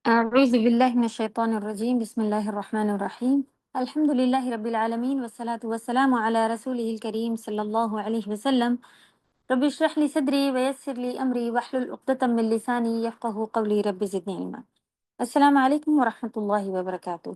أعوذ بالله من الشيطان الرجيم بسم الله الرحمن الرحيم الحمد لله رب العالمين والصلاة والسلام على رسوله الكريم صلى الله عليه وسلم رب اشرح لي صدري ويسر لي أمري واحلل عقدة من لساني يفقه قولي رب زدني علما. السلام عليكم ورحمة الله وبركاته.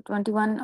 21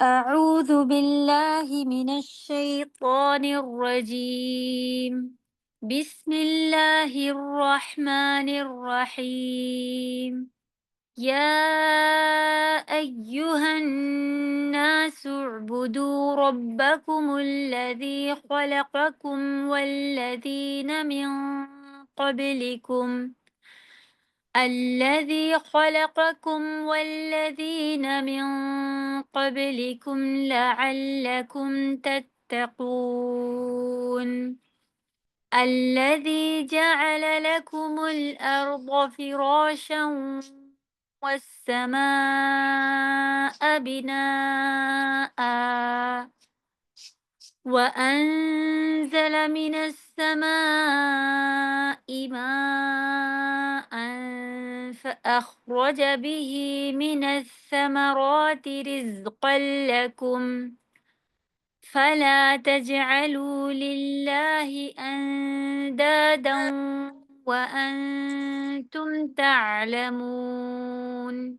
أعوذ بالله من الشيطان الرجيم بسم الله الرحمن الرحيم يا أيها الناس اعبدوا ربكم الذي خلقكم والذين من قبلكم لعلكم تتقون الذي جعل لكم الأرض فراشا والسماء بناء وأنزل من السماء ماء فأخرج به من الثمرات رزقا لكم فلا تجعلوا لله أندادا وأنتم تعلمون.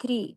3।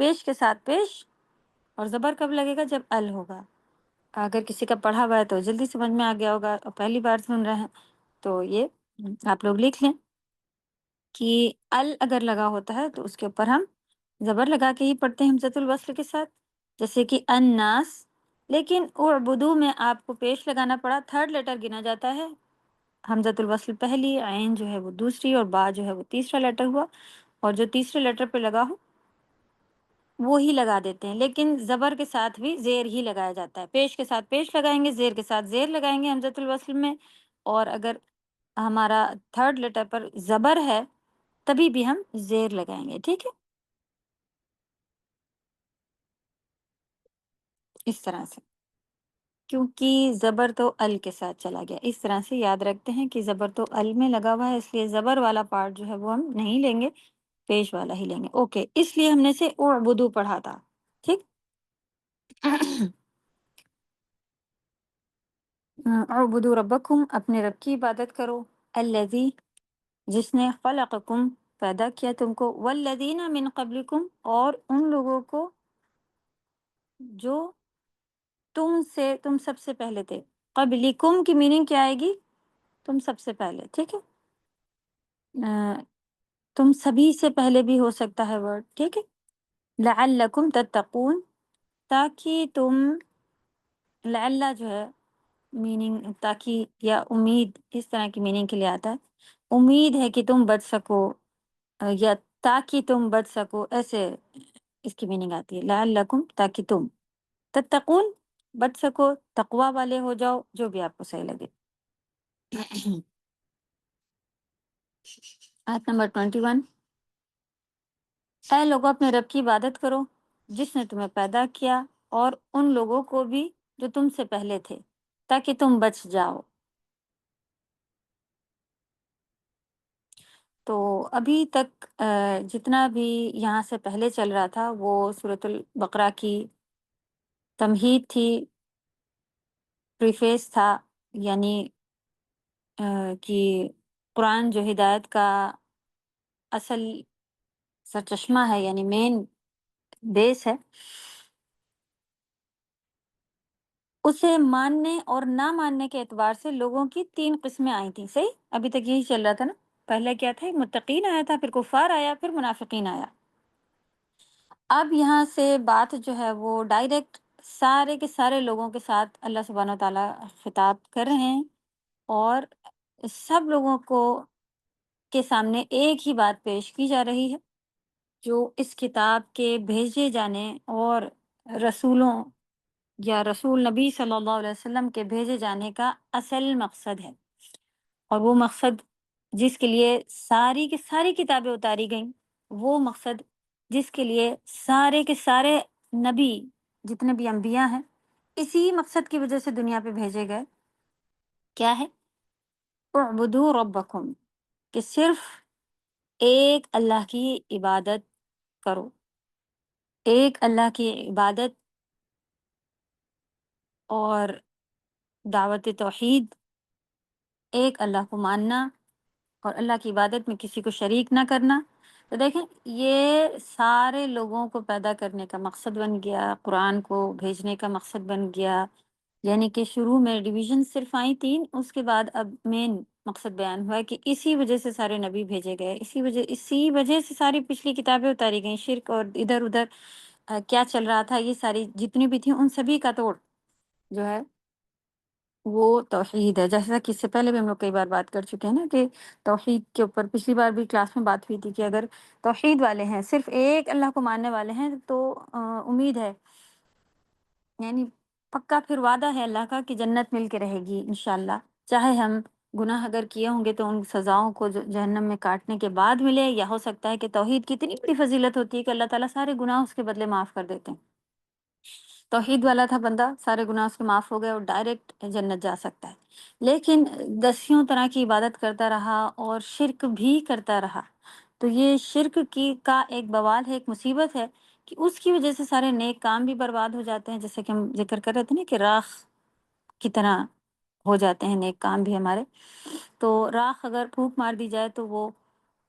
پیش کے ساتھ پیش، اور زبر کب لگے گا؟ جب ال ہوگا۔ اگر کسی کا پڑھا ہوا ہے تو جلدی سمجھ میں آ گیا ہوگا، اور پہلی بار سن رہے ہیں تو یہ آپ لوگ لکھ لیں کہ ال اگر لگا ہوتا ہے تو اس کے اوپر ہم زبر لگا کے ہی پڑھتے ہیں ہمزۃ الوصل کے ساتھ، جیسے کہ الناس۔ لیکن اعبدو میں آپ کو پیش لگانا پڑا، تھرڈ لیٹر گنا جاتا ہے، حمزۃ الوصل پہلی، عین جو ہے وہ دوسری، اور با جو ہے وہ تیسرا لیٹر ہوا، اور جو تیسرے لیٹر پہ لگا ہو وہی لگا دیتے ہیں۔ لیکن زبر کے ساتھ بھی زیر ہی لگایا جاتا ہے، پیش کے ساتھ پیش لگائیں گے، زیر کے ساتھ زیر لگائیں گے حمزۃ الوصل میں، اور اگر ہمارا تھرڈ لیٹر پر زبر ہے تبھی بھی ہم زیر لگائیں گے، ٹھیک ہے، اس طرح سے، کیونکہ زبر تو ال کے ساتھ چلا گیا۔ اس طرح سے یاد رکھتے ہیں کہ زبر تو ال میں لگا ہوا ہے، اس لیے زبر والا پارٹ جو ہے وہ ہم نہیں لیں گے، پیش والا ہی لیں گے، اوکے۔ اس لیے ہم نے سے اعبدو پڑھا تھا، ٹھیک۔ اعبدوا ربکم، اپنے رب کی عبادت کرو، الذی، جس نے خلقکم، پیدا کیا تم کو، والذین من قبلکم، اور ان لوگوں کو جو تم سب سے پہلے تھے۔ قبلکم کی میننگ کیا آئے گی؟ تم سب سے پہلے، ٹھیک ہے، تم سبھی سے پہلے بھی ہو سکتا ہے ورڈ، ٹھیک ہے۔ لعلکم تتقون، تاکہ تم، لعل جو ہے میننگ تاکہ یا امید، اس طرح کی میننگ کے لیے آتا ہے، امید ہے کہ تم بچ سکو، یا تاکہ تم بچ سکو، ایسے اس کی میننگ آتی ہے، لعلکم، تاکہ تم، تتقون، بچ سکو، تقوی والے ہو جاؤ، جو بھی آپ کو صحیح لگے۔ آیت نمبر 21، اے لوگوں اپنے رب کی عبادت کرو جس نے تمہیں پیدا کیا، اور ان لوگوں کو بھی جو تم سے پہلے تھے، تاکہ تم بچ جاؤ۔ تو ابھی تک جتنا بھی یہاں سے پہلے چل رہا تھا وہ سورۃ البقرہ کی تمہید تھی، پریفیس تھا، یعنی کہ قرآن جو ہدایت کا اصل سرچشمہ ہے، یعنی مین بیس ہے، اسے ماننے اور نہ ماننے کے اعتبار سے لوگوں کی تین قسمیں آئی تھیں، صحیح؟ ابھی تک یہی چل رہا تھا نا، پہلے کیا تھا؟ متقین آیا تھا، پھر کفار آیا، پھر منافقین آیا۔ اب یہاں سے بات جو ہے وہ ڈائریکٹ سارے کے سارے لوگوں کے ساتھ اللہ سبحانہ وتعالیٰ خطاب کر رہے ہیں، اور سب لوگوں کو کے سامنے ایک ہی بات پیش کی جا رہی ہے، جو اس کتاب کے بھیجے جانے اور رسولوں یا رسول نبی صلی اللہ علیہ وسلم کے بھیجے جانے کا اصل مقصد ہے، اور وہ مقصد جس کے لیے ساری کی ساری کتابیں اتاری گئیں، وہ مقصد جس کے لیے سارے کے سارے نبی، جتنے بھی انبیاء ہیں، اسی مقصد کی وجہ سے دنیا پہ بھیجے گئے، کیا ہے؟ اعبدوا ربکم، کہ صرف ایک اللہ کی عبادت کرو، ایک اللہ کی عبادت اور دعوت توحید، ایک اللہ کو ماننا، اور اللہ کی عبادت میں کسی کو شریک نہ کرنا۔ تو دیکھیں، یہ سارے لوگوں کو پیدا کرنے کا مقصد بن گیا، قرآن کو بھیجنے کا مقصد بن گیا، یعنی کہ شروع میں ڈویژن صرف آئی تین، اس کے بعد اب مین مقصد بیان ہوا ہے کہ اسی وجہ سے سارے نبی بھیجے گئے، اسی وجہ سے ساری پچھلی کتابیں اتاری گئیں، شرک اور ادھر ادھر کیا چل رہا تھا، یہ ساری جتنی بھی تھیں ان سبھی کا توڑ جو ہے وہ توحید ہے۔ جیسا کہ اس سے پہلے بھی ہم لوگ کئی بار بات کر چکے ہیں نا، کہ توحید کے اوپر پچھلی بار بھی کلاس میں بات ہوئی تھی کہ اگر توحید والے ہیں، صرف ایک اللہ کو ماننے والے ہیں، تو امید ہے، یعنی پکا پھر وعدہ ہے اللہ کا کہ جنت مل کے رہے گی انشاءاللہ، چاہے ہم گناہ اگر کیے ہوں گے تو ان سزاؤں کو جو جہنم میں کاٹنے کے بعد ملے، یا ہو سکتا ہے کہ توحید کی اتنی بڑی فضیلت ہوتی ہے کہ اللہ تعالیٰ سارے گناہ اس کے بدلے معاف کر دیتے ہیں۔ توحید والا تھا بندہ، سارے گناہ اس کے معاف ہو گئے اور ڈائریکٹ جنت جا سکتا ہے، لیکن دسیوں طرح کی عبادت کرتا رہا اور شرک بھی کرتا رہا، تو یہ شرک کی کا ایک بوال ہے، ایک مصیبت ہے، کہ اس کی وجہ سے سارے نیک کام بھی برباد ہو جاتے ہیں، جیسے کہ ہم ذکر کر رہے تھے نا کہ راکھ کی طرح ہو جاتے ہیں نیک کام بھی ہمارے۔ تو راکھ اگر پھونک مار دی جائے تو وہ،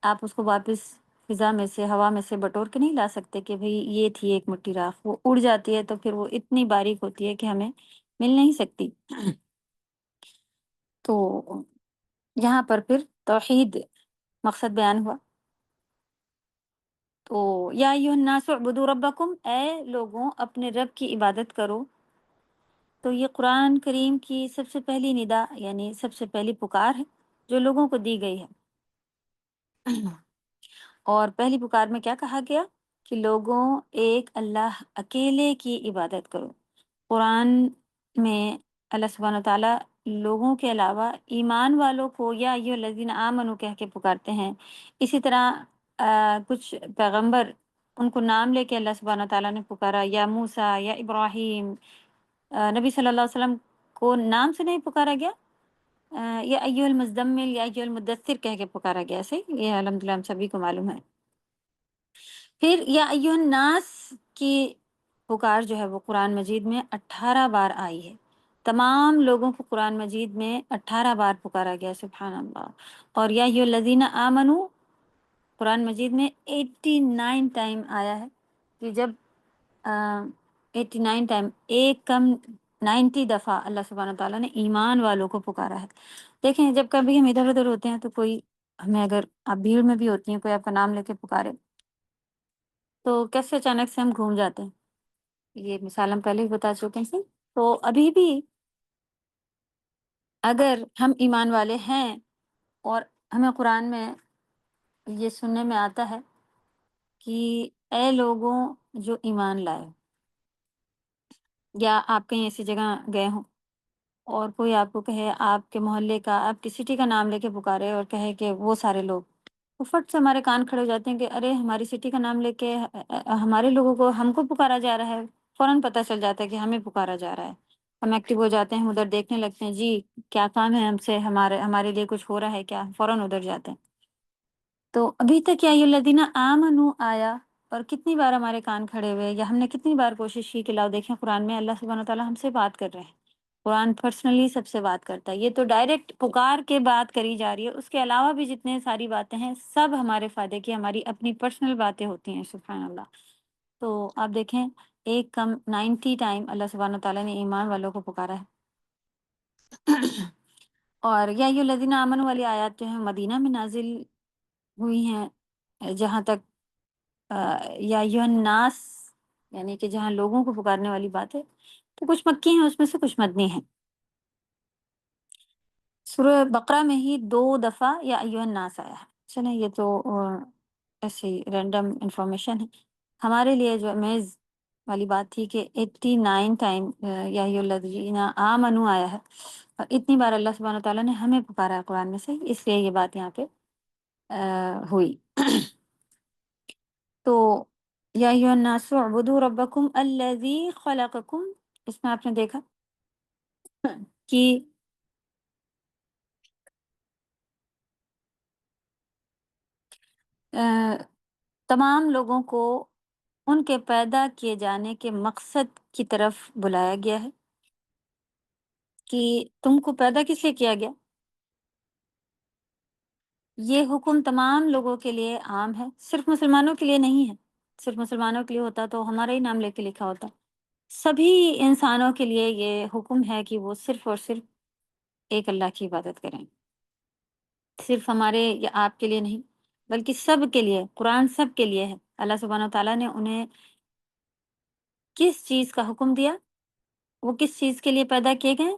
آپ اس کو واپس فضا میں سے، ہوا میں سے بٹور کے نہیں لا سکتے کہ بھئی یہ تھی ایک مٹھی راکھ، وہ اڑ جاتی ہے تو پھر وہ اتنی باریک ہوتی ہے کہ ہمیں مل نہیں سکتی۔ تو یہاں پر پھر توحید مقصد بیان ہوا۔ تو یا ایھا الناس اعبدوا ربکم، اے لوگوں اپنے رب کی عبادت کرو۔ تو یہ قرآن کریم کی سب سے پہلی ندا، یعنی سب سے پہلی پکار ہے جو لوگوں کو دی گئی ہے۔ اور پہلی پکار میں کیا کہا گیا کہ لوگوں ایک اللہ اکیلے کی عبادت کرو۔ قرآن میں اللہ سبحانہ وتعالیٰ لوگوں کے علاوہ ایمان والوں کو یا ایھا الذین آمنوا کہہ کے پکارتے ہیں۔ اسی طرح کچھ پیغمبر ان کو نام لے کے اللہ سبحانہ وتعالیٰ نے پکارا، یا موسیٰ یا ابراہیم۔ نبی صلی اللہ علیہ وسلم کو نام سے نہیں پکارا گیا، یا ایھا المزمل یا ایھا المدثر کہہ کے پکارا گیا، صحیح، یہ الحمدللہ ہم سبھی کو معلوم ہے۔ پھر یا ایھا الناس کی پکار جو ہے وہ قرآن مجید میں 18 بار آئی ہے۔ تمام لوگوں کو قرآن مجید میں 18 بار پکارا گیا، سبحان اللہ۔ اور یا ایھا الذین آمنوا قرآن مجید میں 89 ٹائم آیا ہے، کہ جب 89 ٹائم، ایک کم 90 دفعہ اللہ سبحانہ تعالیٰ نے ایمان والوں کو پکارا ہے۔ دیکھیں جب کبھی ہم ادھر ادھر ہوتے ہیں تو کوئی ہمیں، اگر آپ بھیڑ میں بھی ہوتی ہیں، کوئی آپ کا نام لے کے پکارے تو کیسے اچانک سے ہم گھوم جاتے ہیں۔ یہ مثال ہم پہلے ہی بتا چکے ہیں۔ تو ابھی بھی اگر ہم ایمان والے ہیں اور ہمیں قرآن میں یہ سننے میں آتا ہے کہ اے لوگوں جو ایمان لائے، یا آپ کہیں ایسی جگہ گئے ہوں اور کوئی آپ کو کہے، آپ کے محلے کا، آپ کی سٹی کا نام لے کے پکارے اور کہے کہ وہ سارے لوگ، تو فٹ سے ہمارے کان کھڑے ہو جاتے ہیں کہ ارے ہماری سٹی کا نام لے کے ہمارے لوگوں کو، ہم کو پکارا جا رہا ہے۔ فوراً پتہ چل جاتا ہے کہ ہمیں پکارا جا رہا ہے۔ ہم ایکٹیو ہو جاتے ہیں، ادھر دیکھنے لگتے ہیں، جی کیا کام ہے ہم سے، ہمارے لیے کچھ ہو رہا ہے کیا، فوراً ادھر جاتے ہیں۔ تو ابھی تک یا ایھا الذین آمنوا آیا، اور کتنی بار ہمارے کان کھڑے ہوئے، یا ہم نے کتنی بار کوشش کی کہ لاؤ دیکھیں قرآن میں اللہ سبحانہ تعالیٰ ہم سے بات کر رہے ہیں۔ قرآن پرسنلی سب سے بات کرتا ہے۔ یہ تو ڈائریکٹ پکار کے بات کری جا رہی ہے، اس کے علاوہ بھی جتنے ساری باتیں ہیں سب ہمارے فائدے کی، ہماری اپنی پرسنل باتیں ہوتی ہیں، سبحان اللہ۔ تو آپ دیکھیں ایک کم 90 ٹائم اللہ سبحانہ تعالیٰ نے ایمان والوں کو پکارا ہے۔ اور یا ایھا الذین آمنوا والی آیات جو ہیں مدینہ میں نازل ہوئی ہیں، جہاں تک یا ایھا الناس یعنی کہ جہاں لوگوں کو پکارنے والی بات ہے، تو کچھ مکی ہیں اس میں سے، کچھ مدنی ہیں۔ سورہ بقرہ میں ہی 2 دفعہ یا ایھا الناس آیا ہے۔ چلیں یہ تو ایسی رینڈم انفارمیشن ہے۔ ہمارے لیے جو امیز والی بات تھی کہ 89 ٹائم یا ایھا الذین آمنوا آیا ہے، اور اتنی بار اللہ سبحانہ تعالیٰ نے ہمیں پکارا ہے قرآن میں سے، اس لیے یہ بات یہاں پہ ہوئی۔ تو یا ایھا الناس اعبدوا ربکم الذی خلقکم، اس میں آپ نے دیکھا کہ تمام لوگوں کو ان کے پیدا کیے جانے کے مقصد کی طرف بلایا گیا ہے، کہ تم کو پیدا کس لیے کیا گیا۔ یہ حکم تمام لوگوں کے لیے عام ہے، صرف مسلمانوں کے لیے نہیں ہے۔ صرف مسلمانوں کے لیے ہوتا تو ہمارا ہی نام لے کے لکھا ہوتا۔ سبھی انسانوں کے لیے یہ حکم ہے کہ وہ صرف اور صرف ایک اللہ کی عبادت کریں۔ صرف ہمارے یا آپ کے لیے نہیں، بلکہ سب کے لیے، قرآن سب کے لیے ہے۔ اللہ سبحانہ تعالیٰ نے انہیں کس چیز کا حکم دیا، وہ کس چیز کے لیے پیدا کیے گئے؟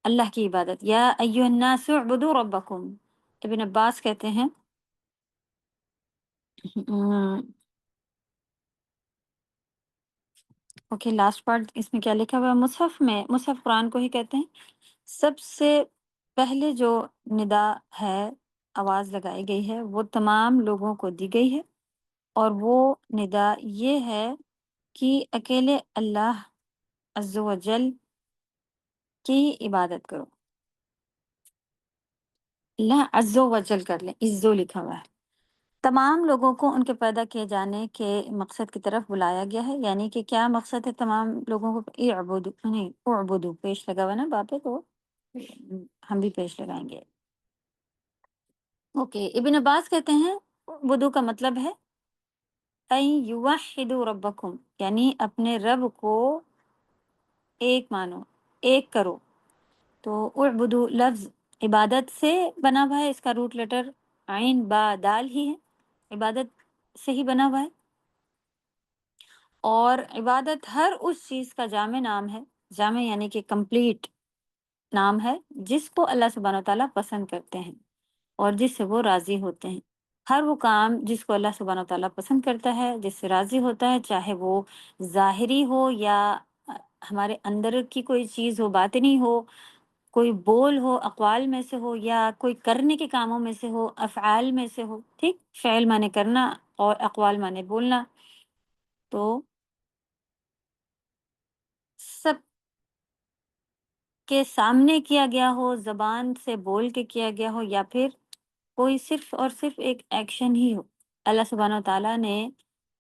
اللہ کی عبادت۔ یا ایھا الناس اعبدوا ربکم، ابن عباس کہتے ہیں اوکے لاسٹ پارٹ اس میں کیا لکھا ہوا ہے، مصحف قرآن کو ہی کہتے ہیں، سب سے پہلے جو ندا ہے، آواز لگائی گئی ہے، وہ تمام لوگوں کو دی گئی ہے، اور وہ ندا یہ ہے کہ اکیلے اللہ عز و جل کی عبادت کرو۔ اللہ عز و جل کر لیں، عزو لکھا ہوا ہے۔ تمام لوگوں کو ان کے پیدا کیے جانے کے مقصد کی طرف بلایا گیا ہے، یعنی کہ کیا مقصد ہے تمام لوگوں کو؟ اعبدو، نہیں اعبدو پیش لگا ہوا نا باپے، تو ہم بھی پیش لگائیں گے۔ اوکے ابن عباس کہتے ہیں اعبدوا کا مطلب ہے ان یوحدوا ربکم، یعنی اپنے رب کو ایک مانو، ایک کرو۔ تو اعبدو لفظ عبادت سے بنا ہوا ہے، اس کا روٹ لیٹر عین با دال ہی ہے، عبادت سے ہی بنا ہوا ہے۔ اور عبادت ہر اس چیز کا جامع نام ہے، جامع یعنی کہ کمپلیٹ نام ہے، جس کو اللہ سبحانہ وتعالیٰ پسند کرتے ہیں اور جس سے وہ راضی ہوتے ہیں۔ ہر وہ کام جس کو اللہ سبحانہ وتعالیٰ پسند کرتا ہے، جس سے راضی ہوتا ہے، چاہے وہ ظاہری ہو یا ہمارے اندر کی کوئی چیز ہو، باطنی ہو، کوئی بول ہو اقوال میں سے ہو، یا کوئی کرنے کے کاموں میں سے ہو، افعال میں سے ہو، ٹھیک، فعل مانے کرنا اور اقوال مانے بولنا، تو سب کے سامنے کیا گیا ہو، زبان سے بول کے کیا گیا ہو، یا پھر کوئی صرف اور صرف ایک ایکشن ہی ہو۔ اللہ سبحانہ وتعالیٰ نے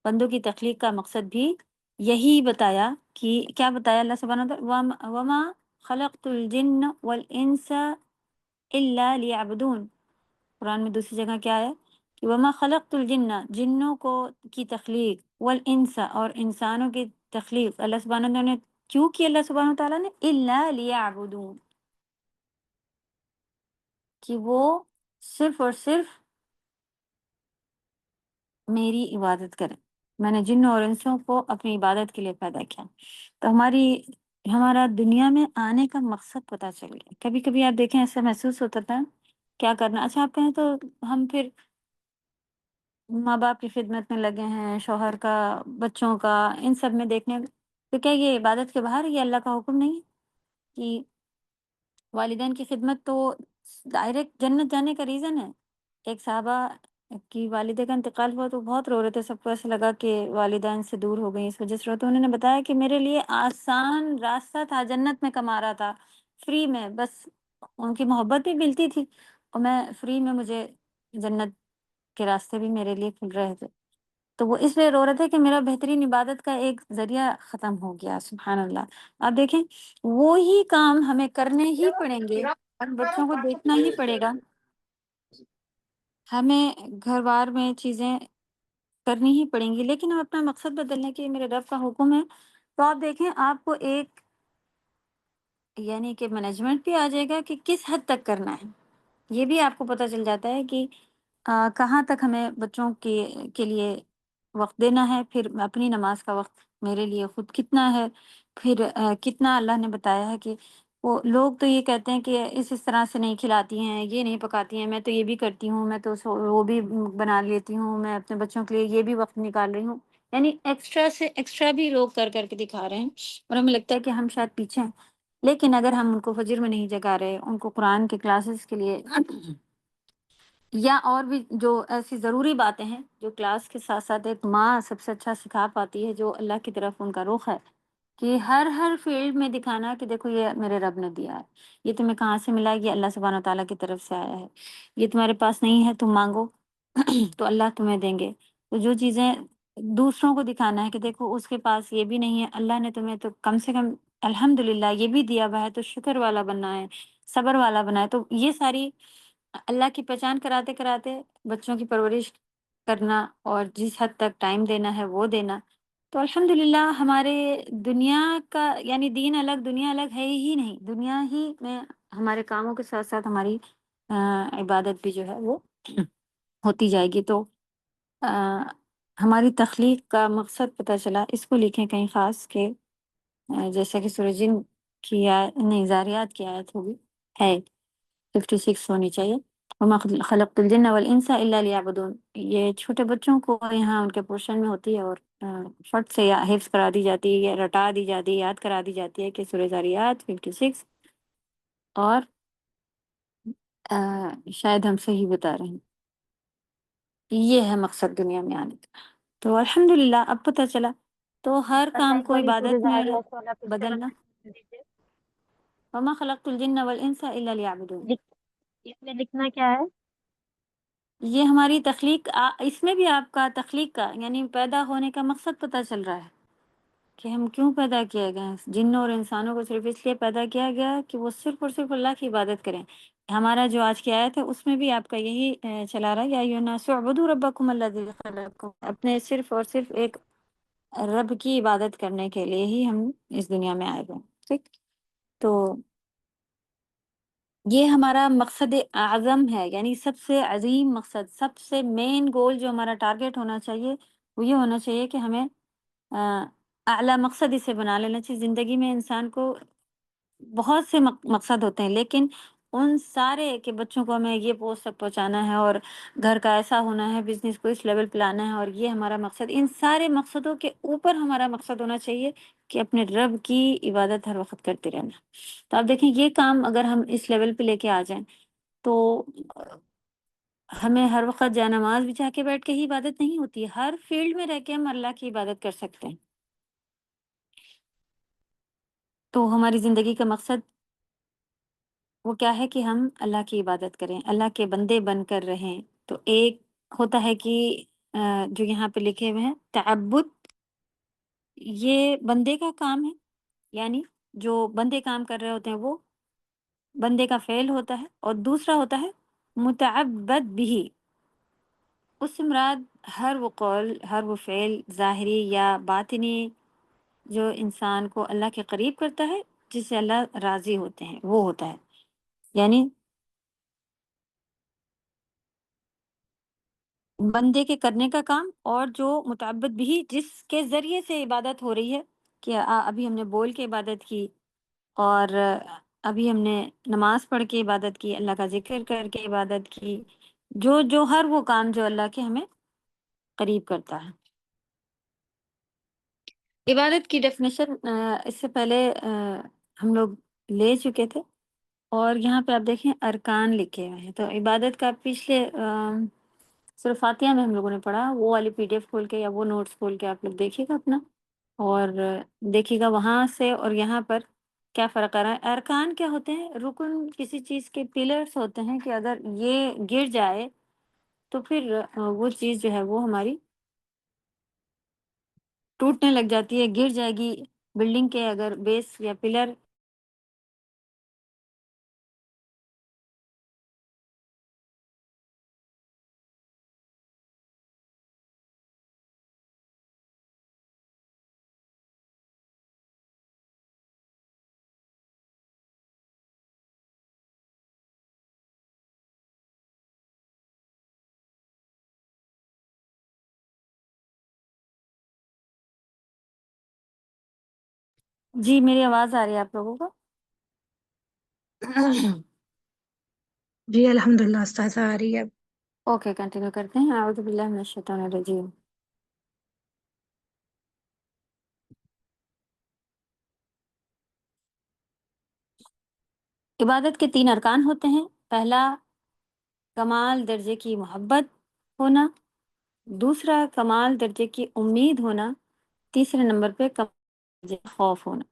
بندوں کی تخلیق کا مقصد بھی یہی بتایا، کہ کیا بتایا اللہ سبحانہ وتعالیٰ، وما خلقت الجن والانس الا لیعبدون۔ قرآن میں دوسری جگہ کیا ہے کہ وما خلقت الجن، جنوں کو کی تخلیق، والانس اور انسانوں کی تخلیق اللہ سبحانہ وتعالیٰ نے کیوں کی، اللہ سبحانہ وتعالیٰ نے الا لیعبدون، کہ وہ صرف اور صرف میری عبادت کریں۔ میں نے جنوں اور انسوں کو اپنی عبادت کے لیے پیدا کیا۔ تو ہمارا دنیا میں آنے کا مقصد پتہ چل گیا۔ کبھی کبھی آپ دیکھیں ایسا محسوس ہوتا تھا کیا کرنا، اچھا آپ کہیں تو ہم پھر ماں باپ کی خدمت میں لگے ہیں، شوہر کا، بچوں کا، ان سب میں دیکھنے، تو کیا یہ عبادت کے باہر ہے؟ یہ اللہ کا حکم نہیں ہے کہ والدین کی خدمت تو ڈائریکٹ جنت جانے کا ریزن ہے؟ ایک صحابہ کی والدہ کا انتقال ہوا تو بہت رو رہے تھے، سب کو ایسا لگا کہ والدین سے دور ہو گئی، اس وجہ سے رو، تو انہوں نے بتایا کہ میرے لیے آسان راستہ تھا، جنت میں کما رہا تھا فری میں، بس ان کی محبت بھی ملتی تھی اور میں فری میں، مجھے جنت کے راستے بھی میرے لیے کھل رہے تھے، تو وہ اس لیے رو رہے تھے کہ میرا بہترین عبادت کا ایک ذریعہ ختم ہو گیا۔ سبحان اللہ! آپ دیکھیں وہی کام ہمیں کرنے ہی پڑیں گے اور بچوں کو دیکھنا ہی پڑے گا، ہمیں گھر بار میں چیزیں کرنی ہی پڑیں گی، لیکن ہم اپنا مقصد بدلنے کے میرے رب کا حکم ہے، تو آپ دیکھیں آپ کو ایک یعنی کہ مینجمنٹ بھی آ جائے گا کہ کس حد تک کرنا ہے، یہ بھی آپ کو پتہ چل جاتا ہے کہ کہاں تک ہمیں بچوں کے لیے وقت دینا ہے، پھر اپنی نماز کا وقت میرے لیے خود کتنا ہے، پھر کتنا اللہ نے بتایا ہے کہ وہ لوگ تو یہ کہتے ہیں کہ اس طرح سے نہیں کھلاتی ہیں، یہ نہیں پکاتی ہیں، میں تو یہ بھی کرتی ہوں، میں تو وہ بھی بنا لیتی ہوں، میں اپنے بچوں کے لیے یہ بھی وقت نکال رہی ہوں، یعنی ایکسٹرا سے ایکسٹرا بھی لوگ کر کر کے دکھا رہے ہیں، اور ہمیں لگتا ہے کہ ہم شاید پیچھے ہیں، لیکن اگر ہم ان کو فجر میں نہیں جگا رہے، ان کو قرآن کے کلاسز کے لیے یا اور بھی جو ایسی ضروری باتیں ہیں جو کلاس کے ساتھ ساتھ ایک ماں سب سے اچھا سکھا پاتی ہے، جو اللہ کی طرف ان کا رخ ہے، کہ ہر فیلڈ میں دکھانا کہ دیکھو یہ میرے رب نے دیا ہے، یہ تمہیں کہاں سے ملا، یہ اللہ سبحانہ تعالیٰ کی طرف سے آیا ہے، یہ تمہارے پاس نہیں ہے تم مانگو تو اللہ تمہیں دیں گے۔ تو جو چیزیں دوسروں کو دکھانا ہے کہ دیکھو اس کے پاس یہ بھی نہیں ہے، اللہ نے تمہیں تو کم سے کم الحمدللہ یہ بھی دیا ہوا ہے، تو شکر والا بننا ہے، صبر والا بننا ہے، تو یہ ساری اللہ کی پہچان کراتے کراتے بچوں کی پرورش کرنا اور جس حد تک ٹائم دینا ہے وہ دینا، تو الحمدللہ ہمارے دنیا کا یعنی دین الگ دنیا الگ ہے ہی نہیں، دنیا ہی میں ہمارے کاموں کے ساتھ ساتھ ہماری عبادت بھی جو ہے وہ ہوتی جائے گی۔ تو آ، ہماری تخلیق کا مقصد پتہ چلا، اس کو لکھیں کہیں خاص کہ جیسا کہ سورہ جن کی نہیں زاریات کی آیت ہوگی ہے 56 ہونی چاہیے، وما خلقت الجن والانس الا لیعبدون، یہ چھوٹے بچوں کو یہاں ان کے پورشن میں ہوتی ہے اور فٹ سے یا حفظ کرا دی جاتی ہے، یا رٹا دی جاتی ہے، یاد کرا دی جاتی ہے کہ سورہ زاریات 56، اور شاید ہم صحیح بتا رہے ہیں، یہ ہے مقصد دنیا میں آنے کا۔ تو الحمدللہ اب پتہ چلا، تو ہر بس کام ایک کو باری سورہ عبادت میں زاریات والا پھر سے بدلنا، بتا دیجیے۔ وما خلقت الجن والانس الا لیعبدون، اس میں لکھنا کیا ہے؟ یہ ہماری تخلیق اس میں بھی آپ کا تخلیق کا یعنی پیدا ہونے کا مقصد پتہ چل رہا ہے کہ ہم کیوں پیدا کیے گئے ہیں۔ جنوں اور انسانوں کو صرف اس لیے پیدا کیا گیا ہے کہ وہ صرف اور صرف اللہ کی عبادت کریں، ہمارا جو آج کی آیت ہے اس میں بھی آپ کا یہی چلا رہا ہے، یا ایھا الناس اعبدوا ربکم الذی خلقکم، اپنے صرف اور صرف ایک رب کی عبادت کرنے کے لیے ہی ہم اس دنیا میں آئے ہوئے ہیں، ٹھیک؟ تو یہ ہمارا مقصد اعظم ہے، یعنی سب سے عظیم مقصد، سب سے مین گول جو ہمارا ٹارگیٹ ہونا چاہیے وہ یہ ہونا چاہیے کہ ہمیں اعلیٰ مقصد اسے بنا لینا چاہیے۔ زندگی میں انسان کو بہت سے مقصد ہوتے ہیں، لیکن ان سارے کہ بچوں کو ہمیں یہ پوسٹ تک پہنچانا ہے، اور گھر کا ایسا ہونا ہے، بزنس کو اس لیول پہ لانا ہے، اور یہ ہمارا مقصد، ان سارے مقصدوں کے اوپر ہمارا مقصد ہونا چاہیے کہ اپنے رب کی عبادت ہر وقت کرتے رہنا۔ تو آپ دیکھیں یہ کام اگر ہم اس لیول پہ لے کے آ جائیں تو ہمیں ہر وقت جائے نماز بچھا کے بیٹھ کے ہی عبادت نہیں ہوتی ہے، ہر فیلڈ میں رہ کے ہم اللہ کی عبادت کر سکتے ہیں۔ تو ہماری زندگی کا مقصد وہ کیا ہے کہ ہم اللہ کی عبادت کریں، اللہ کے بندے بن کر رہیں۔ تو ایک ہوتا ہے کہ جو یہاں پہ لکھے ہوئے ہیں تعبد، یہ بندے کا کام ہے، یعنی جو بندے کام کر رہے ہوتے ہیں وہ بندے کا فعل ہوتا ہے، اور دوسرا ہوتا ہے متعبد بھی، اس سے مراد ہر وہ قول، ہر وہ فعل ظاہری یا باطنی جو انسان کو اللہ کے قریب کرتا ہے، جس سے اللہ راضی ہوتے ہیں، وہ ہوتا ہے۔ یعنی بندے کے کرنے کا کام، اور جو متعبد بھی جس کے ذریعے سے عبادت ہو رہی ہے، کہ ابھی ہم نے بول کے عبادت کی، اور ابھی ہم نے نماز پڑھ کے عبادت کی، اللہ کا ذکر کر کے عبادت کی، جو ہر وہ کام جو اللہ کے ہمیں قریب کرتا ہے۔ عبادت کی ڈیفینیشن اس سے پہلے ہم لوگ لے چکے تھے، اور یہاں پہ آپ دیکھیں ارکان لکھے ہوئے ہیں۔ تو عبادت کا پچھلے سورہ فاتحہ میں ہم لوگوں نے پڑھا، وہ والی PDF کھول کے یا وہ نوٹس کھول کے آپ لوگ دیکھیے گا اپنا، اور دیکھیے گا وہاں سے اور یہاں پر کیا فرق آ رہا ہے۔ ارکان کیا ہوتے ہیں؟ رکن کسی چیز کے پلرس ہوتے ہیں کہ اگر یہ گر جائے تو پھر وہ چیز جو ہے وہ ہماری ٹوٹنے لگ جاتی ہے، گر جائے گی۔ بلڈنگ کے اگر بیس یا پلر جی میری آواز آ رہی ہے آپ لوگوں کو؟ جی الحمدللہ استاذہ آ رہی ہے۔ اوکے کنٹینیو کرتے ہیں۔ اعوذ باللہ من الشیطان الرجیم۔ عبادت کے 3 ارکان ہوتے ہیں۔ پہلا کمال درجے کی محبت ہونا، دوسرا کمال درجے کی امید ہونا، تیسرے نمبر پہ کمال درجے کا خوف ہونا۔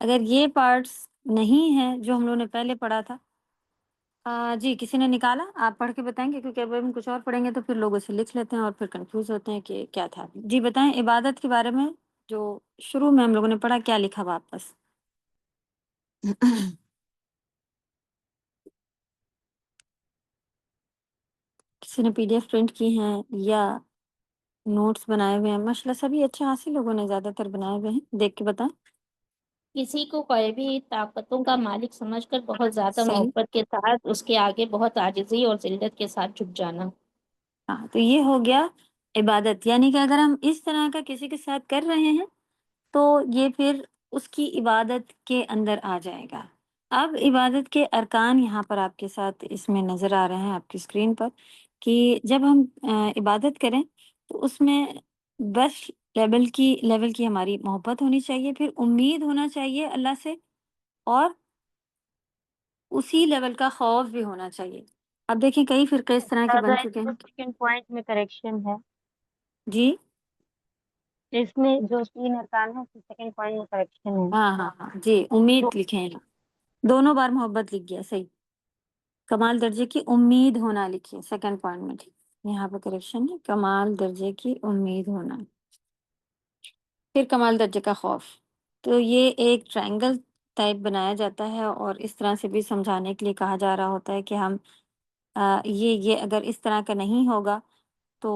اگر یہ پارٹس نہیں ہیں جو ہم لوگوں نے پہلے پڑھا تھا، جی کسی نے نکالا؟ آپ پڑھ کے بتائیں گے، کیونکہ اب ہم کچھ اور پڑھیں گے تو پھر لوگ اسے لکھ لیتے ہیں اور پھر کنفیوز ہوتے ہیں کہ کیا تھا۔ جی بتائیں عبادت کے بارے میں جو شروع میں ہم لوگوں نے پڑھا، کیا لکھا واپس؟ کسی نے PDF پرنٹ کی ہیں یا نوٹس بنائے ہوئے ہیں؟ ماشاء اللہ سبھی اچھے خاصی لوگوں نے زیادہ تر بنائے ہوئے ہیں، دیکھ کے بتائیں۔ کسی کو غیبی طاقتوں کا مالک سمجھ کر بہت زیادہ صحیح، محبت کے ساتھ اس کے آگے بہت عاجزی اور ذلت کے ساتھ جھک جانا۔ ہاں تو یہ ہو گیا عبادت، یعنی کہ اگر ہم اس طرح کا کسی کے ساتھ کر رہے ہیں تو یہ پھر اس کی عبادت کے اندر آ جائے گا۔ اب عبادت کے ارکان یہاں پر آپ کے ساتھ اس میں نظر آ رہے ہیں آپ کی اسکرین پر، کہ جب ہم عبادت کریں تو اس میں بس لیول کی ہماری محبت ہونی چاہیے، پھر امید ہونا چاہیے اللہ سے، اور اسی لیول کا خوف بھی ہونا چاہیے۔ اب دیکھیں کئی فرقے اس طرح کے زیادہ بن اس چکے کو ہیں۔ سیکنڈ پوائنٹ میں کریکشن ہے، جی اس میں جو 3 ارکان ہے سیکنڈ پوائنٹ میں کریکشن ہے۔ ہاں ہاں ہاں جی، امید لکھیں ہیں، دونوں بار محبت لکھ گیا، صحیح۔ کمال درجے کی امید ہونا لکھیے سیکنڈ پوائنٹ میں، ٹھیک، یہاں پہ کریکشن ہے، کمال درجے کی امید ہونا، پھر کمال درجے کا خوف۔ تو یہ ایک ٹرائنگل ٹائپ بنایا جاتا ہے، اور اس طرح سے بھی سمجھانے کے لیے کہا جا رہا ہوتا ہے کہ ہم یہ اگر اس طرح کا نہیں ہوگا تو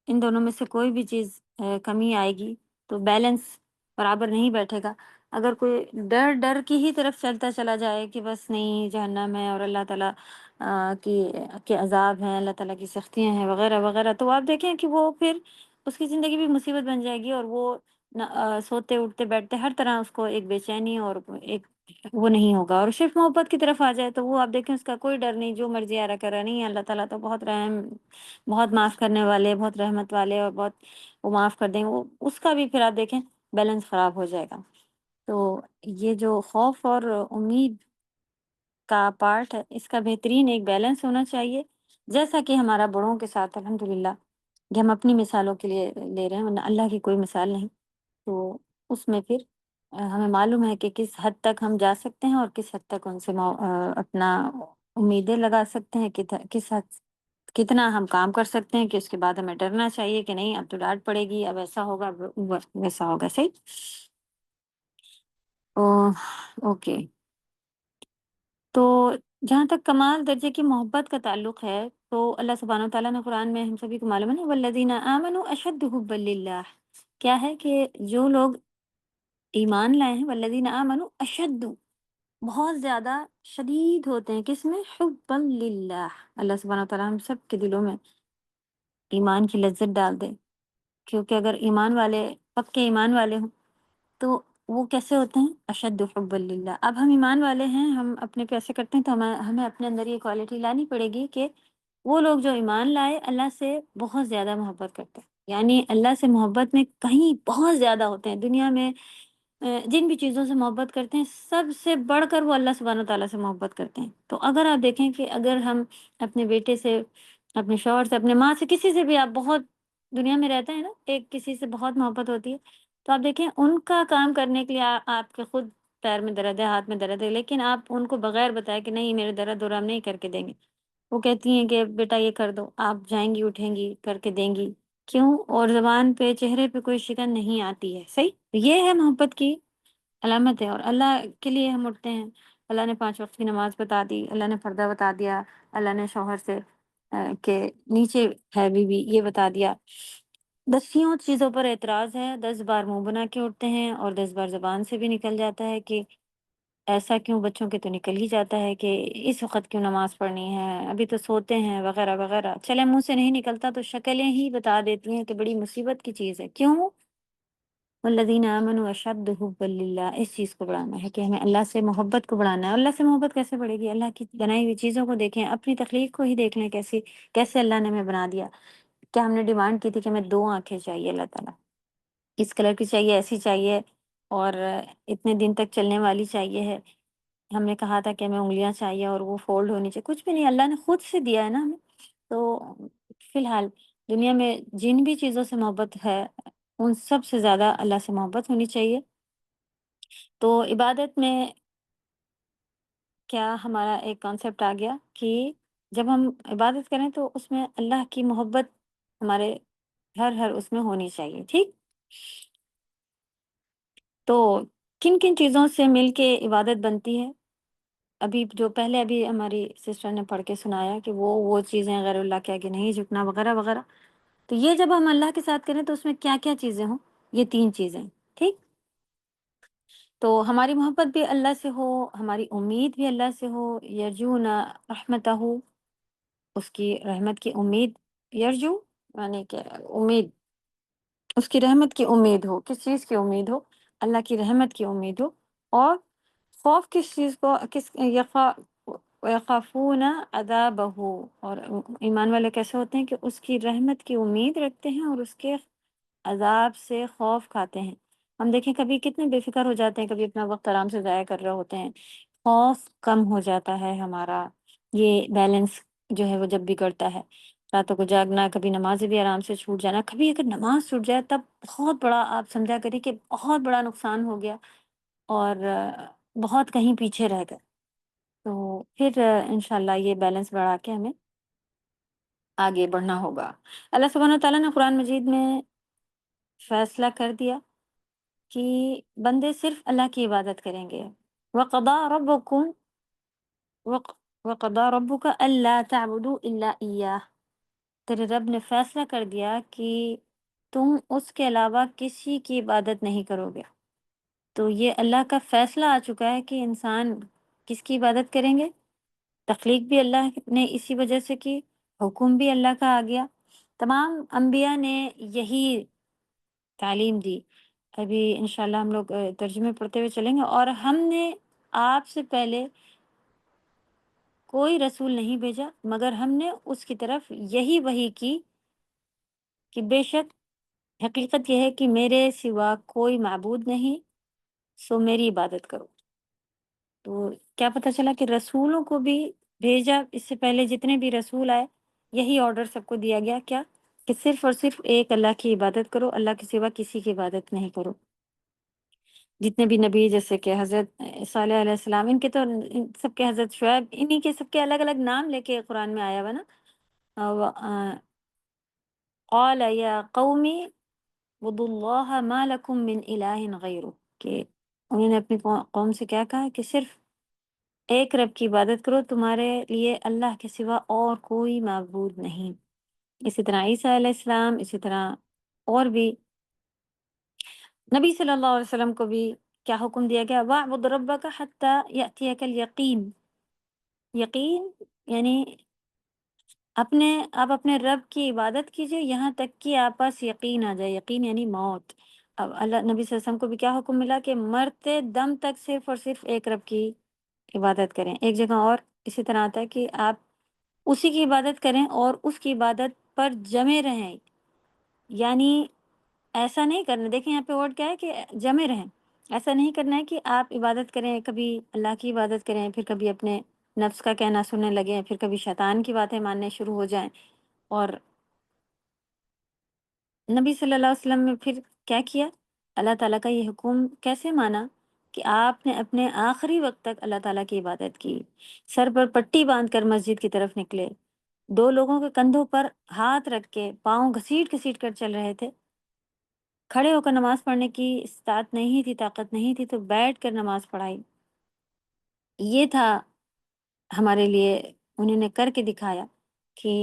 ان دونوں میں سے کوئی بھی چیز کمی آئے گی تو بیلنس برابر نہیں بیٹھے گا۔ اگر کوئی ڈر ڈر کی ہی طرف چلتا چلا جائے کہ بس نہیں جہنم ہے اور اللہ تعالیٰ کی کے عذاب ہیں، اللہ تعالیٰ کی سختیاں ہیں وغیرہ وغیرہ، تو آپ دیکھیں کہ وہ پھر اس کی زندگی بھی مصیبت بن جائے گی، اور وہ سوتے اٹھتے بیٹھتے ہر طرح اس کو ایک بے چینی اور ایک وہ نہیں ہوگا۔ اور صرف محبت کی طرف آ جائے تو وہ آپ دیکھیں اس کا کوئی ڈر نہیں، جو مرضی آ رہا کرا نہیں ہے، اللہ تعالیٰ تو بہت رحم، بہت معاف کرنے والے، بہت رحمت والے، اور بہت وہ معاف کر دیں گے، وہ اس کا بھی پھر آپ دیکھیں بیلنس خراب ہو جائے گا۔ تو یہ جو خوف اور امید کا پارٹ ہے، اس کا بہترین ایک بیلنس ہونا چاہیے، جیسا کہ ہمارا بڑوں کے ساتھ الحمدللہ، یہ ہم اپنی مثالوں کے لیے لے رہے ہیں ورنہ اللہ کی کوئی مثال نہیں۔ تو اس میں پھر ہمیں معلوم ہے کہ کس حد تک ہم جا سکتے ہیں اور کس حد تک ان سے اپنا امیدیں لگا سکتے ہیں، کس حد کتنا ہم کام کر سکتے ہیں، کہ اس کے بعد ہمیں ڈرنا چاہیے کہ نہیں اب تو ڈانٹ پڑے گی، اب ایسا ہوگا، اب ویسا ہوگا۔ صحیح؟ اوکے۔ تو جہاں تک کمال درجے کی محبت کا تعلق ہے تو اللہ سبحانہ وتعالیٰ نے قرآن میں، ہم سبھی کو معلوم ہے نا، والذین آمنوا اشد حبا للہ، کیا ہے کہ جو لوگ ایمان لائے ہیں، والذین آمنوا اشد، بہت زیادہ شدید ہوتے ہیں کس میں؟ حبا للہ، اللہ سبحانہ وتعالیٰ ہم سب کے دلوں میں ایمان کی لذت ڈال دے، کیونکہ اگر ایمان والے، پکے ایمان والے ہوں تو وہ کیسے ہوتے ہیں؟ اشد حب للہ۔ اب ہم ایمان والے ہیں، ہم اپنے پیسے کرتے ہیں، تو ہمیں اپنے اندر یہ کوالٹی لانی پڑے گی کہ وہ لوگ جو ایمان لائے اللہ سے بہت زیادہ محبت کرتے ہیں، یعنی اللہ سے محبت میں کہیں بہت زیادہ ہوتے ہیں۔ دنیا میں جن بھی چیزوں سے محبت کرتے ہیں سب سے بڑھ کر وہ اللہ سبحانہ تعالیٰ سے محبت کرتے ہیں۔ تو اگر آپ دیکھیں کہ اگر ہم اپنے بیٹے سے، اپنے شوہر سے، اپنے ماں سے، کسی سے بھی آپ بہت دنیا میں رہتے ہیں نا، ایک کسی سے بہت محبت ہوتی ہے، تو آپ دیکھیں ان کا کام کرنے کے لیے آپ کے خود پیر میں درد ہے، ہاتھ میں درد ہے، لیکن آپ ان کو بغیر بتائے کہ نہیں میرے درد اور ہم نہیں کر کے دیں گے، وہ کہتی ہیں کہ بیٹا یہ کر دو، آپ جائیں گی، اٹھیں گی، کر کے دیں گی، کیوں؟ اور زبان پہ، چہرے پہ کوئی شکن نہیں آتی ہے۔ صحیح؟ یہ ہے محبت کی علامت ہے۔ اور اللہ کے لیے ہم اٹھتے ہیں، اللہ نے 5 وقت کی نماز بتا دی، اللہ نے پردہ بتا دیا، اللہ نے شوہر سے کہ نیچے ہے بیوی یہ بتا دیا، دسیوں چیزوں پر اعتراض ہے، 10 بار منہ بنا کے اٹھتے ہیں، اور 10 بار زبان سے بھی نکل جاتا ہے کہ ایسا کیوں، بچوں کے تو نکل ہی جاتا ہے کہ اس وقت کیوں نماز پڑھنی ہے، ابھی تو سوتے ہیں وغیرہ وغیرہ، چلے منہ سے نہیں نکلتا تو شکلیں ہی بتا دیتی ہیں کہ بڑی مصیبت کی چیز ہے۔ کیوں؟ والذین آمنوا اشد حبا للہ، اس چیز کو بڑھانا ہے کہ ہمیں اللہ سے محبت کو بڑھانا ہے۔ اللہ سے محبت کیسے بڑھے گی؟ اللہ کی بنائی ہوئی چیزوں کو دیکھیں، اپنی تخلیق کو ہی دیکھ لیں، کیسے اللہ نے ہمیں بنا دیا۔ کیا ہم نے ڈیمانڈ کی تھی کہ ہمیں 2 آنکھیں چاہیے؟ اللہ تعالیٰ کس کلر کی چاہیے؟ ایسی چاہیے، اور اتنے دن تک چلنے والی چاہیے ہے۔ ہم نے کہا تھا کہ ہمیں انگلیاں چاہیے اور وہ فولڈ ہونی چاہیے، کچھ بھی نہیں، اللہ نے خود سے دیا ہے نا ہمیں۔ تو فی الحال دنیا میں جن بھی چیزوں سے محبت ہے ان سب سے زیادہ اللہ سے محبت ہونی چاہیے۔ تو عبادت میں کیا ہمارا ایک کانسیپٹ آ گیا کہ جب ہم عبادت کریں تو اس میں اللہ کی محبت ہمارے ہر اس میں ہونی چاہیے۔ ٹھیک؟ تو کن کن چیزوں سے مل کے عبادت بنتی ہے؟ ابھی جو پہلے ابھی ہماری سسٹر نے پڑھ کے سنایا کہ وہ چیزیں غیر اللہ کے آگے نہیں جھکنا وغیرہ وغیرہ، تو یہ جب ہم اللہ کے ساتھ کریں تو اس میں کیا کیا چیزیں ہوں؟ یہ 3 چیزیں۔ ٹھیک؟ تو ہماری محبت بھی اللہ سے ہو، ہماری امید بھی اللہ سے ہو، یرجون رحمتہ، اس کی رحمت کی امید، یرجو یعنی کہ امید، اس کی رحمت کی امید ہو، کس چیز کی امید ہو؟ اللہ کی رحمت کی امید ہو۔ اور خوف کس چیز کو، کس یخافون عذابہ، اور ایمان والے کیسے ہوتے ہیں کہ اس کی رحمت کی امید رکھتے ہیں اور اس کے عذاب سے خوف کھاتے ہیں۔ ہم دیکھیں کبھی کتنے بے فکر ہو جاتے ہیں، کبھی اپنا وقت آرام سے ضائع کر رہے ہوتے ہیں، خوف کم ہو جاتا ہے ہمارا، یہ بیلنس جو ہے وہ جب بگڑتا ہے، راتوں کو جاگنا، کبھی نماز بھی آرام سے چھوٹ جانا، کبھی اگر نماز چھوٹ جائے تب بہت بڑا، آپ سمجھا کریں کہ بہت بڑا نقصان ہو گیا، اور بہت کہیں پیچھے رہ گئے۔ تو پھر انشاءاللہ یہ بیلنس بڑھا کے ہمیں آگے بڑھنا ہوگا۔ اللہ سبحانہ تعالیٰ نے قرآن مجید میں فیصلہ کر دیا کہ بندے صرف اللہ کی عبادت کریں گے، وَقَضَىٰ رَبُّكُمْ وَقَضَىٰ رَبُّكَ أَلَّا تَعْبُدُوا إِلَّا إِيَّاهُ، تیرے رب نے فیصلہ کر دیا کہ تم اس کے علاوہ کسی کی عبادت نہیں کرو گے۔ تو یہ اللہ کا فیصلہ آ چکا ہے کہ انسان کس کی عبادت کریں گے۔ تخلیق بھی اللہ نے اسی وجہ سے کی، حکم بھی اللہ کا آ گیا، تمام انبیاء نے یہی تعلیم دی۔ ابھی انشاءاللہ ہم لوگ ترجمے پڑھتے ہوئے چلیں گے۔ اور ہم نے آپ سے پہلے کوئی رسول نہیں بھیجا مگر ہم نے اس کی طرف یہی وحی کی کہ بے شک حقیقت یہ ہے کہ میرے سوا کوئی معبود نہیں، سو میری عبادت کرو۔ تو کیا پتہ چلا کہ رسولوں کو بھی بھیجا، اس سے پہلے جتنے بھی رسول آئے یہی آرڈر سب کو دیا گیا، کیا کہ صرف اور صرف ایک اللہ کی عبادت کرو، اللہ کے سوا کسی کی عبادت نہیں کرو۔ جتنے بھی نبی جیسے کہ حضرت صالح علیہ السلام، ان کے تو ان سب کے، حضرت شعیب، انہی کے سب کے الگ الگ نام لے کے قرآن میں آیا ہوا نا۔ قال یا قومی اعبدوا اللہ ما لکم من الہ غیرہ، کہ انہوں نے اپنی قوم سے کیا کہا کہ صرف ایک رب کی عبادت کرو، تمہارے لیے اللہ کے سوا اور کوئی معبود نہیں۔ اسی طرح عیسیٰ علیہ السلام، اسی طرح اور بھی نبی صلی اللہ علیہ وسلم کو بھی کیا حکم دیا گیا، وَاعْبُدْ رَبَّكَ حَتَّى يَأْتِيَكَ الْيَقِينُ۔ یقین یعنی آپ اپنے رب کی عبادت کیجئے یہاں تک کہ آپ پاس یقین آ جائے۔ یقین یعنی موت۔ اب اللہ نبی صلی اللہ علیہ وسلم کو بھی کیا حکم ملا کہ مرتے دم تک صرف اور صرف ایک رب کی عبادت کریں۔ ایک جگہ اور اسی طرح آتا ہے کہ آپ اسی کی عبادت کریں اور اس کی عبادت پر جمے رہیں، یعنی ایسا نہیں کرنا، دیکھیں یہاں پہ ورڈ کیا ہے کہ جمے رہیں۔ ایسا نہیں کرنا ہے کہ آپ عبادت کریں، کبھی اللہ کی عبادت کریں، پھر کبھی اپنے نفس کا کہنا سننے لگیں، پھر کبھی شیطان کی باتیں ماننے شروع ہو جائیں۔ اور نبی صلی اللہ علیہ وسلم نے پھر کیا کیا، اللہ تعالیٰ کا یہ حکم کیسے مانا کہ آپ نے اپنے آخری وقت تک اللہ تعالیٰ کی عبادت کی، سر پر پٹی باندھ کر مسجد کی طرف نکلے، دو لوگوں کے کندھوں پر ہاتھ رکھ کے پاؤں گھسیٹ گھسیٹ کر چل رہے تھے، کھڑے ہو کر نماز پڑھنے کی استطاعت نہیں تھی، طاقت نہیں تھی، تو بیٹھ کر نماز پڑھائی۔ یہ تھا ہمارے لیے، انہوں نے کر کے دکھایا کہ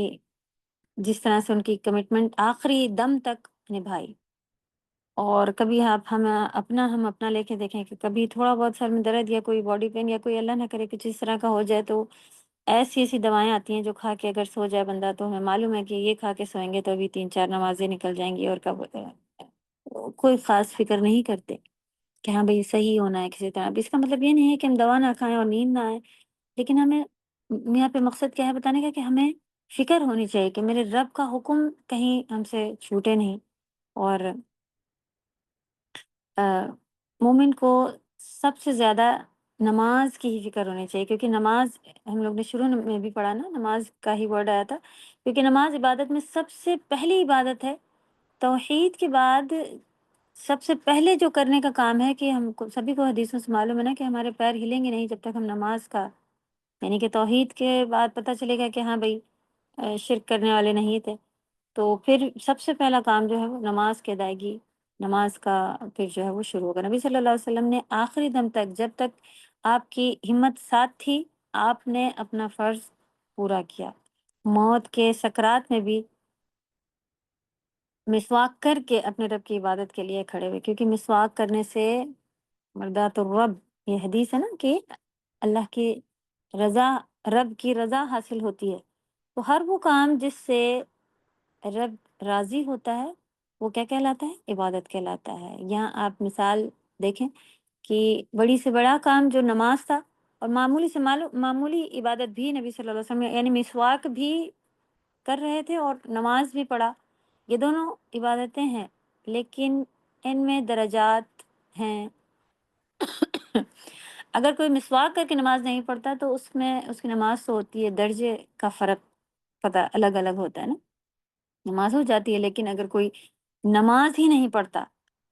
جس طرح سے ان کی کمٹمنٹ آخری دم تک نبھائی۔ اور کبھی ہم اپنا لے کے دیکھیں کہ کبھی تھوڑا بہت سر میں درد یا کوئی باڈی پین یا کوئی اللہ نہ کرے کچھ اس طرح کا ہو جائے، تو ایسی ایسی دوائیں آتی ہیں جو کھا کے اگر سو جائے بندہ، تو ہمیں معلوم ہے کہ یہ کھا کے سوئیں گے تو ابھی 3-4 نمازیں نکل جائیں گی، اور کب کوئی خاص فکر نہیں کرتے کہ ہاں بھئی صحیح ہونا ہے کسی طرح۔ اب اس کا مطلب یہ نہیں ہے کہ ہم دوا نہ کھائیں اور نیند نہ آئے، لیکن ہمیں یہاں پہ مقصد کیا ہے بتانے کا، کہ ہمیں فکر ہونی چاہیے کہ میرے رب کا حکم کہیں ہم سے چھوٹے نہیں۔ اور مومن کو سب سے زیادہ نماز کی ہی فکر ہونی چاہیے، کیونکہ نماز، ہم لوگ نے شروع میں بھی پڑھا نا، نماز کا ہی ورڈ آیا تھا، کیونکہ نماز عبادت میں سب سے پہلی عبادت ہے۔ توحید کے بعد سب سے پہلے جو کرنے کا کام ہے، کہ ہم کو سبھی کو حدیثوں سے معلوم ہے نا کہ ہمارے پیر ہلیں گے نہیں جب تک ہم نماز کا، یعنی کہ توحید کے بعد پتہ چلے گا کہ ہاں بھئی شرک کرنے والے نہیں تھے، تو پھر سب سے پہلا کام جو ہے وہ نماز کی ادائیگی، نماز کا پھر جو ہے وہ شروع ہوگا۔ نبی صلی اللہ علیہ وسلم نے آخری دم تک، جب تک آپ کی ہمت ساتھ تھی، آپ نے اپنا فرض پورا کیا۔ موت کے سکرات میں بھی مسواک کر کے اپنے رب کی عبادت کے لیے کھڑے ہوئے، کیونکہ مسواک کرنے سے مرضات الرب، یہ حدیث ہے نا کہ اللہ کی رضا، رب کی رضا حاصل ہوتی ہے۔ تو ہر وہ کام جس سے رب راضی ہوتا ہے وہ کیا کہلاتا ہے؟ عبادت کہلاتا ہے۔ یہاں آپ مثال دیکھیں کہ بڑی سے بڑا کام جو نماز تھا، اور معمولی سے معمولی عبادت بھی نبی صلی اللہ علیہ وسلم یعنی مسواک بھی کر رہے تھے اور نماز بھی پڑھا، یہ دونوں عبادتیں ہیں، لیکن ان میں درجات ہیں۔ اگر کوئی مسواک کر کے نماز نہیں پڑھتا تو اس میں اس کی نماز تو ہوتی ہے، درجے کا فرق پتہ الگ الگ ہوتا ہے نا، نماز ہو جاتی ہے، لیکن اگر کوئی نماز ہی نہیں پڑھتا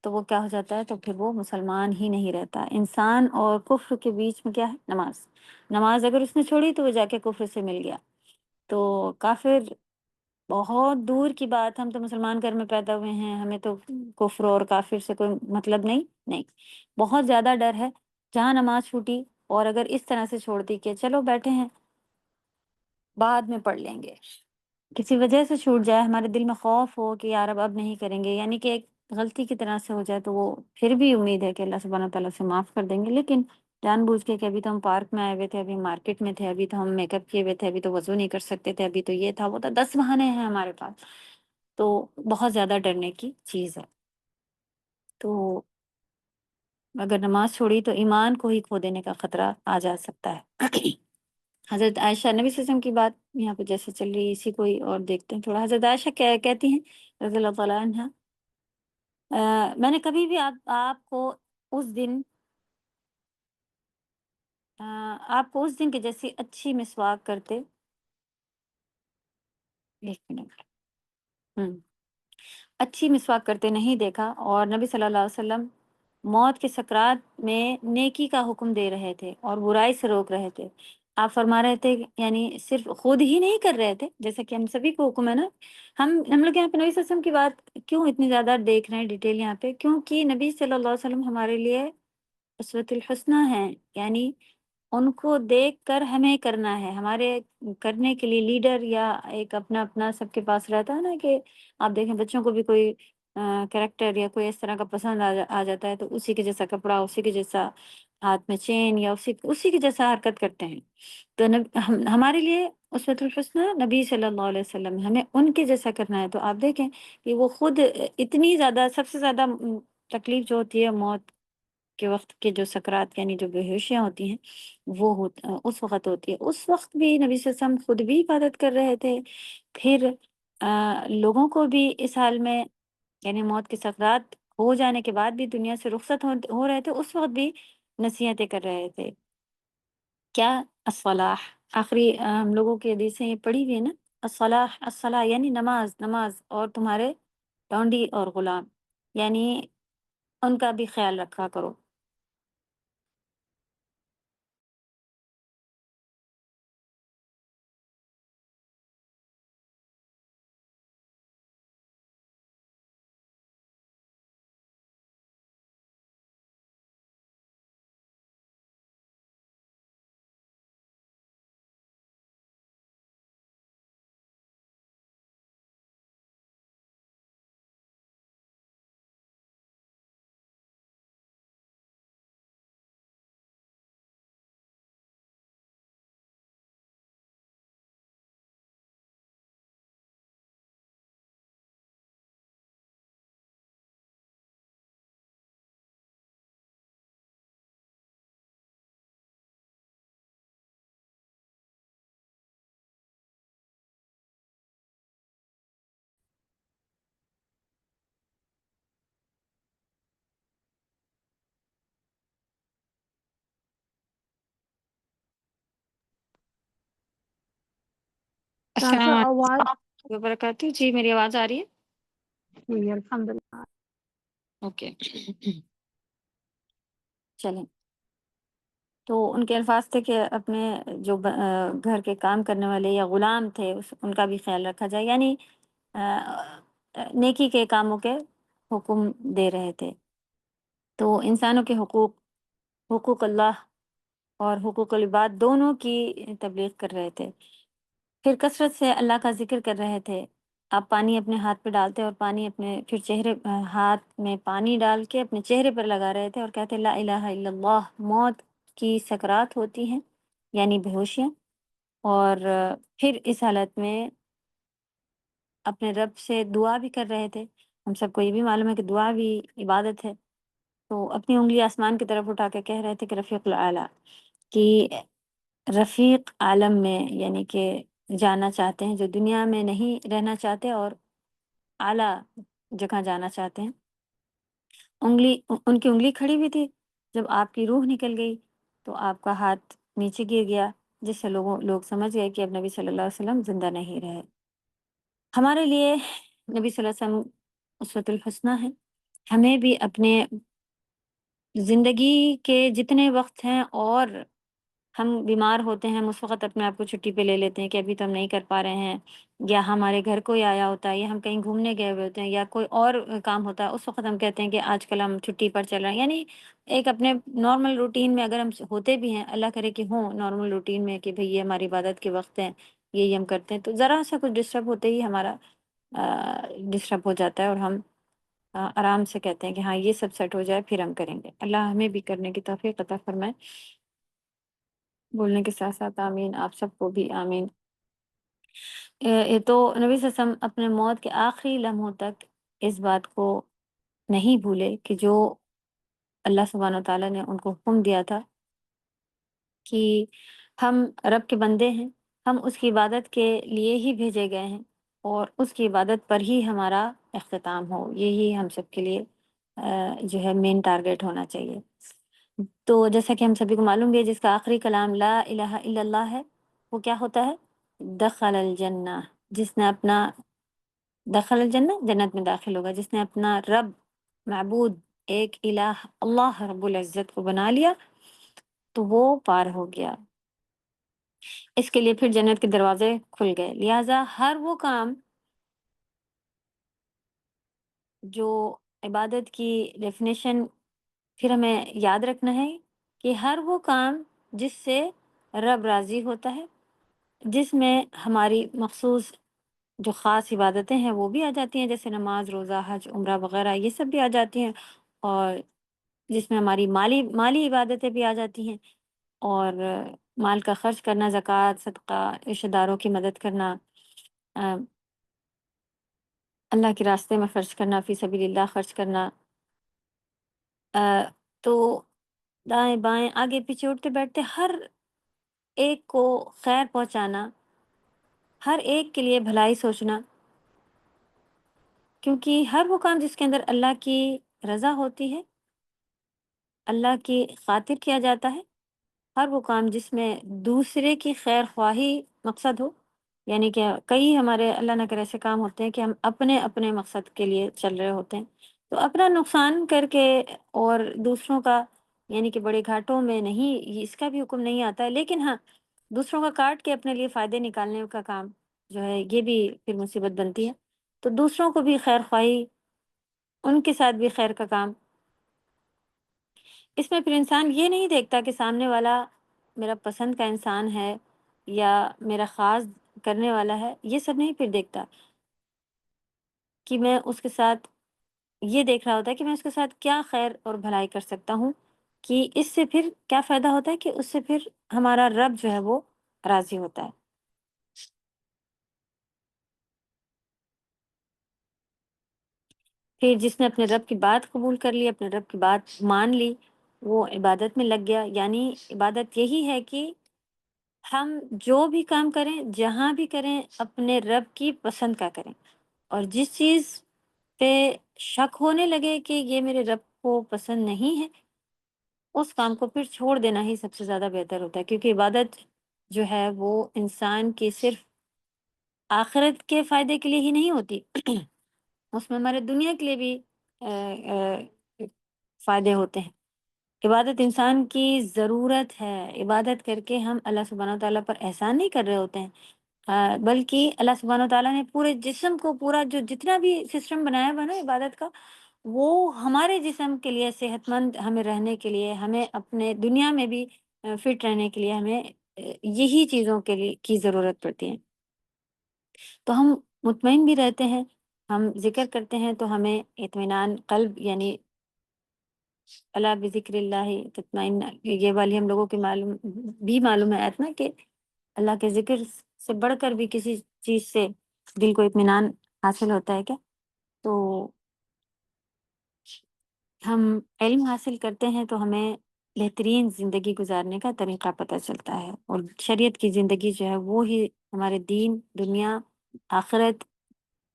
تو وہ کیا ہو جاتا ہے؟ تو پھر وہ مسلمان ہی نہیں رہتا۔ انسان اور کفر کے بیچ میں کیا ہے؟ نماز۔ نماز اگر اس نے چھوڑی تو وہ جا کے کفر سے مل گیا، تو کافر بہت دور کی بات، ہم تو مسلمان گھر میں پیدا ہوئے ہیں، ہمیں تو کفر اور کافر سے کوئی مطلب نہیں، نہیں، بہت زیادہ ڈر ہے۔ جہاں نماز چھوٹی اور اگر اس طرح سے چھوڑ دی کہ چلو بیٹھے ہیں بعد میں پڑھ لیں گے، کسی وجہ سے چھوٹ جائے، ہمارے دل میں خوف ہو کہ یار اب نہیں کریں گے، یعنی کہ ایک غلطی کی طرح سے ہو جائے، تو وہ پھر بھی امید ہے کہ اللہ سبحانہ وتعالیٰ سے معاف کر دیں گے، لیکن جان بوجھ کے کہ ابھی تو ہم پارک میں آئے ہوئے تھے، ابھی مارکیٹ میں تھے، ابھی تو ہم میک اپ کیے ہوئے تھے، ابھی تو وضو نہیں کر سکتے تھے، ابھی تو یہ تھا وہ تھا، 10 بہانے ہیں ہمارے پاس، تو بہت زیادہ ڈرنے کی چیز ہے۔ تو اگر نماز چھوڑی تو ایمان کو ہی کھو دینے کا خطرہ آ جا سکتا ہے۔ حضرت عائشہ، نبی صلی اللہ علیہ وسلم کی بات یہاں پہ جیسے چل رہی ہے، اسی کو ہی اور دیکھتے ہیں تھوڑا۔ حضرت عائشہ کہتی ہیں رضی اللہ تعالیٰ عنہا، میں نے کبھی بھی آپ کو اس دن آپ کو اس دن کے جیسی اچھی مسواک کرتے، ایک منٹ، اچھی مسواک کرتے نہیں دیکھا، اور نبی صلی اللہ علیہ وسلم موت کے سکرات میں نیکی کا حکم دے رہے تھے اور برائی سے روک رہے تھے۔ آپ فرما رہے تھے، یعنی صرف خود ہی نہیں کر رہے تھے، جیسا کہ ہم سبھی کو حکم ہے نا، ہم لوگ یہاں پہ نبی صلی اللہ علیہ وسلم کی بات کیوں اتنی زیادہ دیکھ رہے ہیں ڈیٹیل یہاں پہ، کیونکہ نبی صلی اللہ علیہ وسلم ہمارے لیے اسوۃ الحسنہ ہیں، یعنی ان کو دیکھ کر ہمیں کرنا ہے، ہمارے کرنے کے لیے لیڈر یا ایک اپنا اپنا سب کے پاس رہتا ہے نا، کہ آپ دیکھیں بچوں کو بھی کوئی کریکٹر یا کوئی اس طرح کا پسند آ جاتا ہے، تو اسی کے جیسا کپڑا، اسی کے جیسا ہاتھ میں چین، یا اسی کے جیسا حرکت کرتے ہیں۔ تو ہمارے لیے اسوۃ الحسنہ نبی صلی اللہ علیہ وسلم، ہمیں ان کے جیسا کرنا ہے۔ تو آپ دیکھیں کہ وہ خود اتنی زیادہ، سب سے زیادہ تکلیف جو ہوتی ہے موت کے وقت کے جو سکرات، یعنی جو بے ہوشیاں ہوتی ہیں، وہ اس وقت ہوتی ہے، اس وقت بھی نبی صلی اللہ علیہ وسلم خود بھی عبادت کر رہے تھے، پھر لوگوں کو بھی اس حال میں، یعنی موت کے سکرات ہو جانے کے بعد بھی دنیا سے رخصت ہو رہے تھے، اس وقت بھی نصیحتیں کر رہے تھے۔ کیا؟ الصلاح، آخری ہم لوگوں کی حدیثیں یہ پڑھی ہوئی ہے نا، الصلاح، الصلاح یعنی نماز، نماز، اور تمہارے لونڈی اور غلام، یعنی ان کا بھی خیال رکھا کرو۔ السلام ڈاکٹر علیکم آواز وبرکاتہ، جی میری آواز آ رہی ہے؟ جی الحمد للہ۔ اوکے، چلیں۔ تو ان کے الفاظ تھے کہ اپنے جو گھر کے کام کرنے والے یا غلام تھے، ان کا بھی خیال رکھا جائے، یعنی نیکی کے کاموں کے حکم دے رہے تھے۔ تو انسانوں کے حقوق، حقوق اللہ اور حقوق العباد دونوں کی تبلیغ کر رہے تھے، پھر کثرت سے اللہ کا ذکر کر رہے تھے۔ آپ پانی اپنے ہاتھ پہ ڈالتے اور پانی اپنے پھر چہرے، ہاتھ میں پانی ڈال کے اپنے چہرے پر لگا رہے تھے اور کہتے لا الہ الا اللہ۔ موت کی سکرات ہوتی ہیں، یعنی بے ہوشیاں، اور پھر اس حالت میں اپنے رب سے دعا بھی کر رہے تھے۔ ہم سب کو یہ بھی معلوم ہے کہ دعا بھی عبادت ہے۔ تو اپنی انگلی آسمان کی طرف اٹھا کے کہہ رہے تھے کہ رفیق الاعلیٰ، کہ رفیق عالم میں، یعنی کہ جانا چاہتے ہیں، جو دنیا میں نہیں رہنا چاہتے اور اعلیٰ جگہ جانا چاہتے ہیں۔ ان کی انگلی کھڑی ہوئی تھی، جب آپ کی روح نکل گئی تو آپ کا ہاتھ نیچے گر گیا، جس سے لوگ سمجھ گئے کہ اب نبی صلی اللہ علیہ وسلم زندہ نہیں رہے۔ ہمارے لیے نبی صلی اللہ علیہ وسلم اسوۃ الحسنہ ہے۔ ہمیں بھی اپنے زندگی کے جتنے وقت ہیں اور ہم بیمار ہوتے ہیں، ہم اس وقت اپنے آپ کو چھٹی پہ لے لیتے ہیں کہ ابھی تو ہم نہیں کر پا رہے ہیں، یا ہمارے گھر کوئی آیا ہوتا ہے، یا ہم کہیں گھومنے گئے ہوئے ہوتے ہیں، یا کوئی اور کام ہوتا ہے، اس وقت ہم کہتے ہیں کہ آج کل ہم چھٹی پر چل رہے ہیں. یعنی ایک اپنے نارمل روٹین میں اگر ہم ہوتے بھی ہیں، اللہ کرے کہ ہوں نارمل روٹین میں کہ بھئی یہ ہماری عبادت کے وقت ہیں، یہی ہم کرتے ہیں، تو ذرا سا کچھ ڈسٹرب ہوتے ہی ہمارا ڈسٹرب ہو جاتا ہے، اور ہم آرام سے کہتے ہیں کہ ہاں یہ سب سیٹ ہو جائے پھر ہم کریں گے. اللہ ہمیں بھی کرنے کی توفیق عطا فرمائے. بولنے کے ساتھ ساتھ آمین، آپ سب کو بھی آمین. یہ تو نبی صلی اللہ علیہ وسلم اپنے موت کے آخری لمحوں تک اس بات کو نہیں بھولے کہ جو اللہ سبحانہ وتعالیٰ نے ان کو حکم دیا تھا کہ ہم رب کے بندے ہیں، ہم اس کی عبادت کے لیے ہی بھیجے گئے ہیں، اور اس کی عبادت پر ہی ہمارا اختتام ہو، یہی ہم سب کے لیے جو ہے مین ٹارگیٹ ہونا چاہیے. تو جیسا کہ ہم سبھی کو معلوم ہے، جس کا آخری کلام لا الہ الا اللہ ہے، وہ کیا ہوتا ہے؟ دخل الجنہ. جس نے اپنا دخل الجنہ، جنت میں داخل ہوگا. جس نے اپنا رب، معبود، ایک الہ اللہ رب العزت کو بنا لیا تو وہ پار ہو گیا. اس کے لیے پھر جنت کے دروازے کھل گئے. لہٰذا ہر وہ کام جو عبادت کی ڈیفینیشن پھر ہمیں یاد رکھنا ہے کہ ہر وہ کام جس سے رب راضی ہوتا ہے، جس میں ہماری مخصوص جو خاص عبادتیں ہیں وہ بھی آ جاتی ہیں، جیسے نماز، روزہ، حج، عمرہ وغیرہ، یہ سب بھی آ جاتی ہیں، اور جس میں ہماری مالی عبادتیں بھی آ جاتی ہیں، اور مال کا خرچ کرنا، زکوٰۃ، صدقہ، رشتہ داروں کی مدد کرنا، آ، اللہ کے راستے میں خرچ کرنا، فی سبیل اللہ خرچ کرنا، آ، تو دائیں بائیں آگے پیچھے اٹھتے بیٹھتے ہر ایک کو خیر پہنچانا، ہر ایک کے لیے بھلائی سوچنا، کیونکہ ہر وہ کام جس کے اندر اللہ کی رضا ہوتی ہے، اللہ کی خاطر کیا جاتا ہے، ہر وہ کام جس میں دوسرے کی خیر خواہی مقصد ہو. یعنی کہ کئی ہمارے اللہ نہ کرے ایسے کام ہوتے ہیں کہ ہم اپنے اپنے مقصد کے لیے چل رہے ہوتے ہیں، تو اپنا نقصان کر کے اور دوسروں کا، یعنی کہ بڑے گھاٹوں میں نہیں، اس کا بھی حکم نہیں آتا ہے، لیکن ہاں دوسروں کا کاٹ کے اپنے لیے فائدے نکالنے کا کام جو ہے یہ بھی پھر مصیبت بنتی ہے. تو دوسروں کو بھی خیر خواہی، ان کے ساتھ بھی خیر کا کام، اس میں پھر انسان یہ نہیں دیکھتا کہ سامنے والا میرا پسند کا انسان ہے یا میرا خاص کرنے والا ہے، یہ سب نہیں پھر دیکھتا، کہ میں اس کے ساتھ یہ دیکھ رہا ہوتا ہے کہ میں اس کے ساتھ کیا خیر اور بھلائی کر سکتا ہوں، کہ اس سے پھر کیا فائدہ ہوتا ہے، کہ اس سے پھر ہمارا رب جو ہے وہ راضی ہوتا ہے. پھر جس نے اپنے رب کی بات قبول کر لی، اپنے رب کی بات مان لی، وہ عبادت میں لگ گیا. یعنی عبادت یہی ہے کہ ہم جو بھی کام کریں، جہاں بھی کریں، اپنے رب کی پسند کا کریں، اور جس چیز پہ شک ہونے لگے کہ یہ میرے رب کو پسند نہیں ہے، اس کام کو پھر چھوڑ دینا ہی سب سے زیادہ بہتر ہوتا ہے. کیونکہ عبادت جو ہے وہ انسان کی صرف آخرت کے فائدے کے لیے ہی نہیں ہوتی، اس میں ہمارے دنیا کے لیے بھی فائدے ہوتے ہیں. عبادت انسان کی ضرورت ہے. عبادت کر کے ہم اللہ سبحانہ تعالیٰ پر احسان نہیں کر رہے ہوتے ہیں، بلکہ اللہ سبحانہ تعالیٰ نے پورے جسم کو، پورا جو جتنا بھی سسٹم بنایا ہوا نا عبادت کا، وہ ہمارے جسم کے لیے صحت مند، ہمیں رہنے کے لیے، ہمیں اپنے دنیا میں بھی فٹ رہنے کے لیے ہمیں یہی چیزوں کے لیے کی ضرورت پڑتی ہے. تو ہم مطمئن بھی رہتے ہیں، ہم ذکر کرتے ہیں تو ہمیں اطمینان قلب، یعنی اللہ بذکر اللہ تطمئن، یہ والی ہم لوگوں کی معلوم ہے آیت نا، کہ اللہ کے ذکر سے بڑھ کر بھی کسی چیز سے دل کو اطمینان حاصل ہوتا ہے کیا. تو ہم علم حاصل کرتے ہیں تو ہمیں بہترین زندگی گزارنے کا طریقہ پتہ چلتا ہے، اور شریعت کی زندگی جو ہے وہ ہی ہمارے دین، دنیا، آخرت،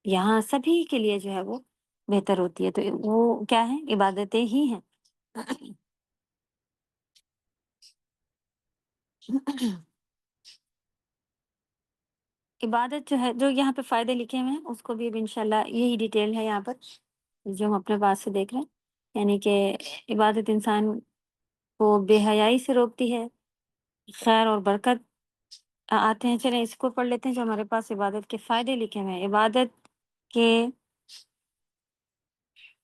یہاں سبھی کے لیے جو ہے وہ بہتر ہوتی ہے. تو وہ کیا ہے؟ عبادتیں ہی ہیں. عبادت جو ہے، جو یہاں پہ فائدے لکھے ہوئے ہیں، اس کو بھی اب انشاءاللہ یہی ڈیٹیل ہے یہاں پر جو ہم اپنے پاس سے دیکھ رہے ہیں. یعنی کہ عبادت انسان کو بے حیائی سے روکتی ہے، خیر اور برکت آتے ہیں۔ چلیں اس کو پڑھ لیتے ہیں جو ہمارے پاس عبادت کے فائدے لکھے ہوئے ہیں۔ عبادت کے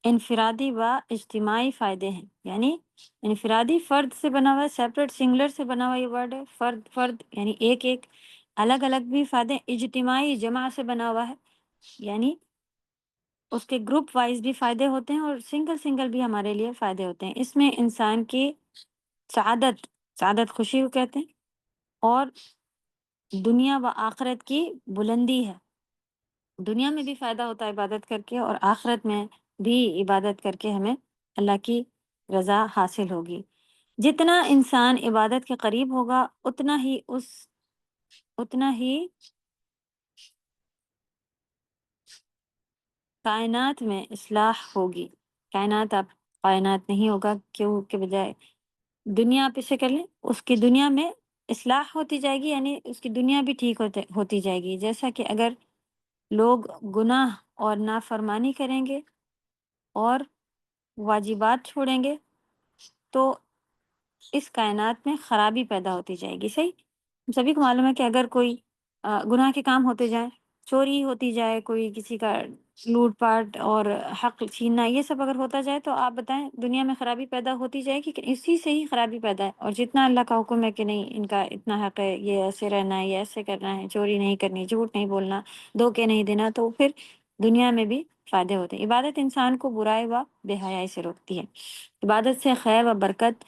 انفرادی و اجتماعی فائدے ہیں، یعنی انفرادی فرد سے بنا ہوا ہے، سیپریٹ سنگولر سے بنا ہوا یہ ورڈ ہے، فرد فرد یعنی ایک ایک، الگ الگ بھی فائدے، اجتماعی جمع سے بنا ہوا ہے یعنی اس کے گروپ وائز بھی فائدے ہوتے ہیں، اور سنگل سنگل بھی ہمارے لیے فائدے ہوتے ہیں۔ اس میں انسان کی سعادت خوشی کو کہتے ہیں، اور دنیا و آخرت کی بلندی ہے۔ دنیا میں بھی فائدہ ہوتا ہے عبادت کر کے، اور آخرت میں بھی عبادت کر کے ہمیں اللہ کی رضا حاصل ہوگی۔ جتنا انسان عبادت کے قریب ہوگا اتنا ہی کائنات میں اصلاح ہوگی۔ کائنات اب کائنات نہیں ہوگا، کیوں کے بجائے دنیا آپ اسے کر لیں، اس کی دنیا میں اصلاح ہوتی جائے گی، یعنی اس کی دنیا بھی ٹھیک ہوتی جائے گی۔ جیسا کہ اگر لوگ گناہ اور نافرمانی کریں گے اور واجبات چھوڑیں گے تو اس کائنات میں خرابی پیدا ہوتی جائے گی۔ صحیح، ہم سبھی کو معلوم ہے کہ اگر کوئی گناہ کے کام ہوتے جائیں، چوری ہوتی جائے، کوئی کسی کا لوٹ پاٹ اور حق چھیننا، یہ سب اگر ہوتا جائے تو آپ بتائیں دنیا میں خرابی پیدا ہوتی جائے گی کہ اسی سے ہی خرابی پیدا ہے۔ اور جتنا اللہ کا حکم ہے کہ نہیں ان کا اتنا حق ہے، یہ ایسے رہنا ہے، یہ ایسے کرنا ہے، چوری نہیں کرنی، جھوٹ نہیں بولنا، دھوکے نہیں دینا، تو پھر دنیا میں بھی فائدے ہوتے ہیں۔ عبادت انسان کو برائی و بے حیائی سے روکتی ہے۔ عبادت سے خیر و برکت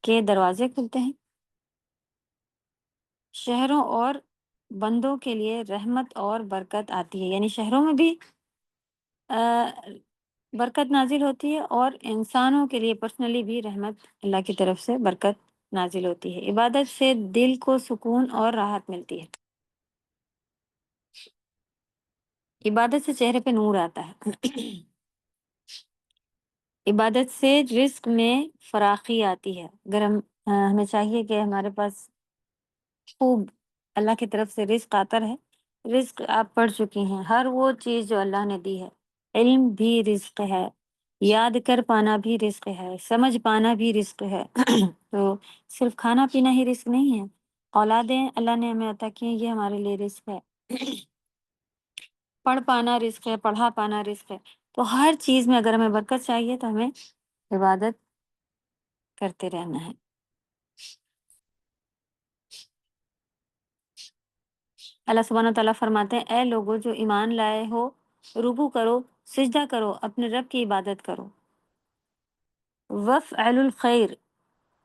کے دروازے کھلتے ہیں، شہروں اور بندوں کے لیے رحمت اور برکت آتی ہے، یعنی شہروں میں بھی برکت نازل ہوتی ہے، اور انسانوں کے لیے پرسنلی بھی رحمت اللہ کی طرف سے برکت نازل ہوتی ہے۔ عبادت سے دل کو سکون اور راحت ملتی ہے۔ عبادت سے چہرے پہ نور آتا ہے۔ عبادت سے رزق میں فراخی آتی ہے۔ اگر ہمیں چاہیے کہ ہمارے پاس خوب اللہ کی طرف سے رزق آتا رہے۔ رزق آپ پڑھ چکی ہیں، ہر وہ چیز جو اللہ نے دی ہے، علم بھی رزق ہے، یاد کر پانا بھی رزق ہے، سمجھ پانا بھی رزق ہے۔ تو صرف کھانا پینا ہی رزق نہیں ہے، اولادیں اللہ نے ہمیں عطا کی ہیں، یہ ہمارے لیے رزق ہے۔ پڑھ پانا رزق ہے، پڑھا پانا رزق ہے۔ تو ہر چیز میں اگر ہمیں برکت چاہیے تو ہمیں عبادت کرتے رہنا ہے۔ اللہ سبحانہ تعالیٰ فرماتے ہیں، اے لوگو جو ایمان لائے ہو، رکوع کرو، سجدہ کرو، اپنے رب کی عبادت کرو۔ وَافْعَلُوا الْخَيْرَ،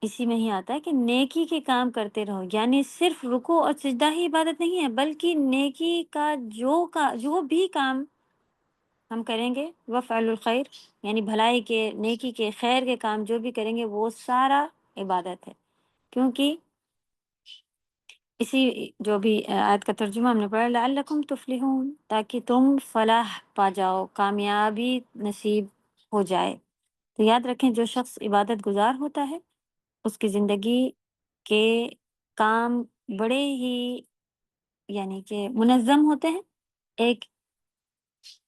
اسی میں ہی آتا ہے کہ نیکی کے کام کرتے رہو، یعنی صرف رکوع اور سجدہ ہی عبادت نہیں ہے، بلکہ نیکی کا جو بھی کام ہم کریں گے، وَافْعَلُوا الْخَيْرَ یعنی بھلائی کے، نیکی کے، خیر کے کام جو بھی کریں گے وہ سارا عبادت ہے۔ کیونکہ اسی جو بھی آیت کا ترجمہ ہم نے پڑھا، لعلکم تفلحون، تاکہ تم فلاح پا جاؤ، کامیابی نصیب ہو جائے۔ تو یاد رکھیں جو شخص عبادت گزار ہوتا ہے اس کی زندگی کے کام بڑے ہی یعنی کہ منظم ہوتے ہیں، ایک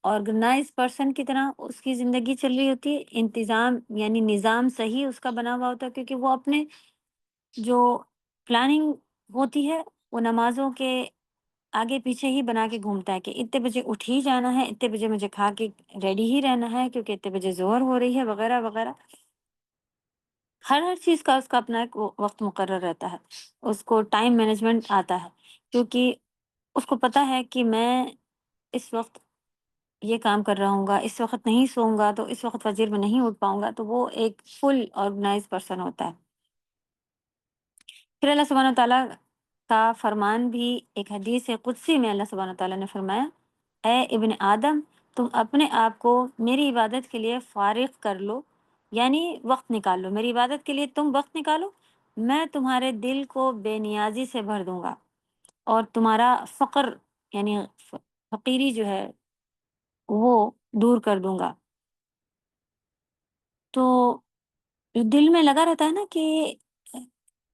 آرگنائز پرسن کی طرح اس کی زندگی چل رہی ہوتی ہے، انتظام یعنی نظام صحیح اس کا بنا ہوا ہوتا ہے، کیونکہ وہ اپنے جو پلاننگ ہوتی ہے وہ نمازوں کے آگے پیچھے ہی بنا کے گھومتا ہے کہ اتنے بجے اٹھ ہی جانا ہے، اتنے بجے مجھے کھا کے ریڈی ہی رہنا ہے کیونکہ اتنے بجے ظہر ہو رہی ہے، وغیرہ وغیرہ۔ ہر چیز کا اس کا اپنا ایک وقت مقرر رہتا ہے، اس کو ٹائم مینجمنٹ آتا ہے، کیونکہ اس کو پتا ہے کہ میں اس وقت یہ کام کر رہا ہوں گا، اس وقت نہیں سوؤں گا تو اس وقت فجر میں نہیں اٹھ پاؤں گا، تو وہ ایک فل آرگنائز پرسن ہوتا ہے۔ پھر اللہ سبحانہ تعالیٰ کا فرمان بھی ایک حدیث قدسی میں اللہ سبحانہ تعالیٰ نے فرمایا، اے ابن آدم، تم اپنے آپ کو میری عبادت کے لیے فارغ کر لو، یعنی وقت نکال لو، میری عبادت کے لیے تم وقت نکالو، میں تمہارے دل کو بے نیازی سے بھر دوں گا، اور تمہارا فقر یعنی فقیری جو ہے وہ دور کر دوں گا۔ تو دل میں لگا رہتا ہے نا کہ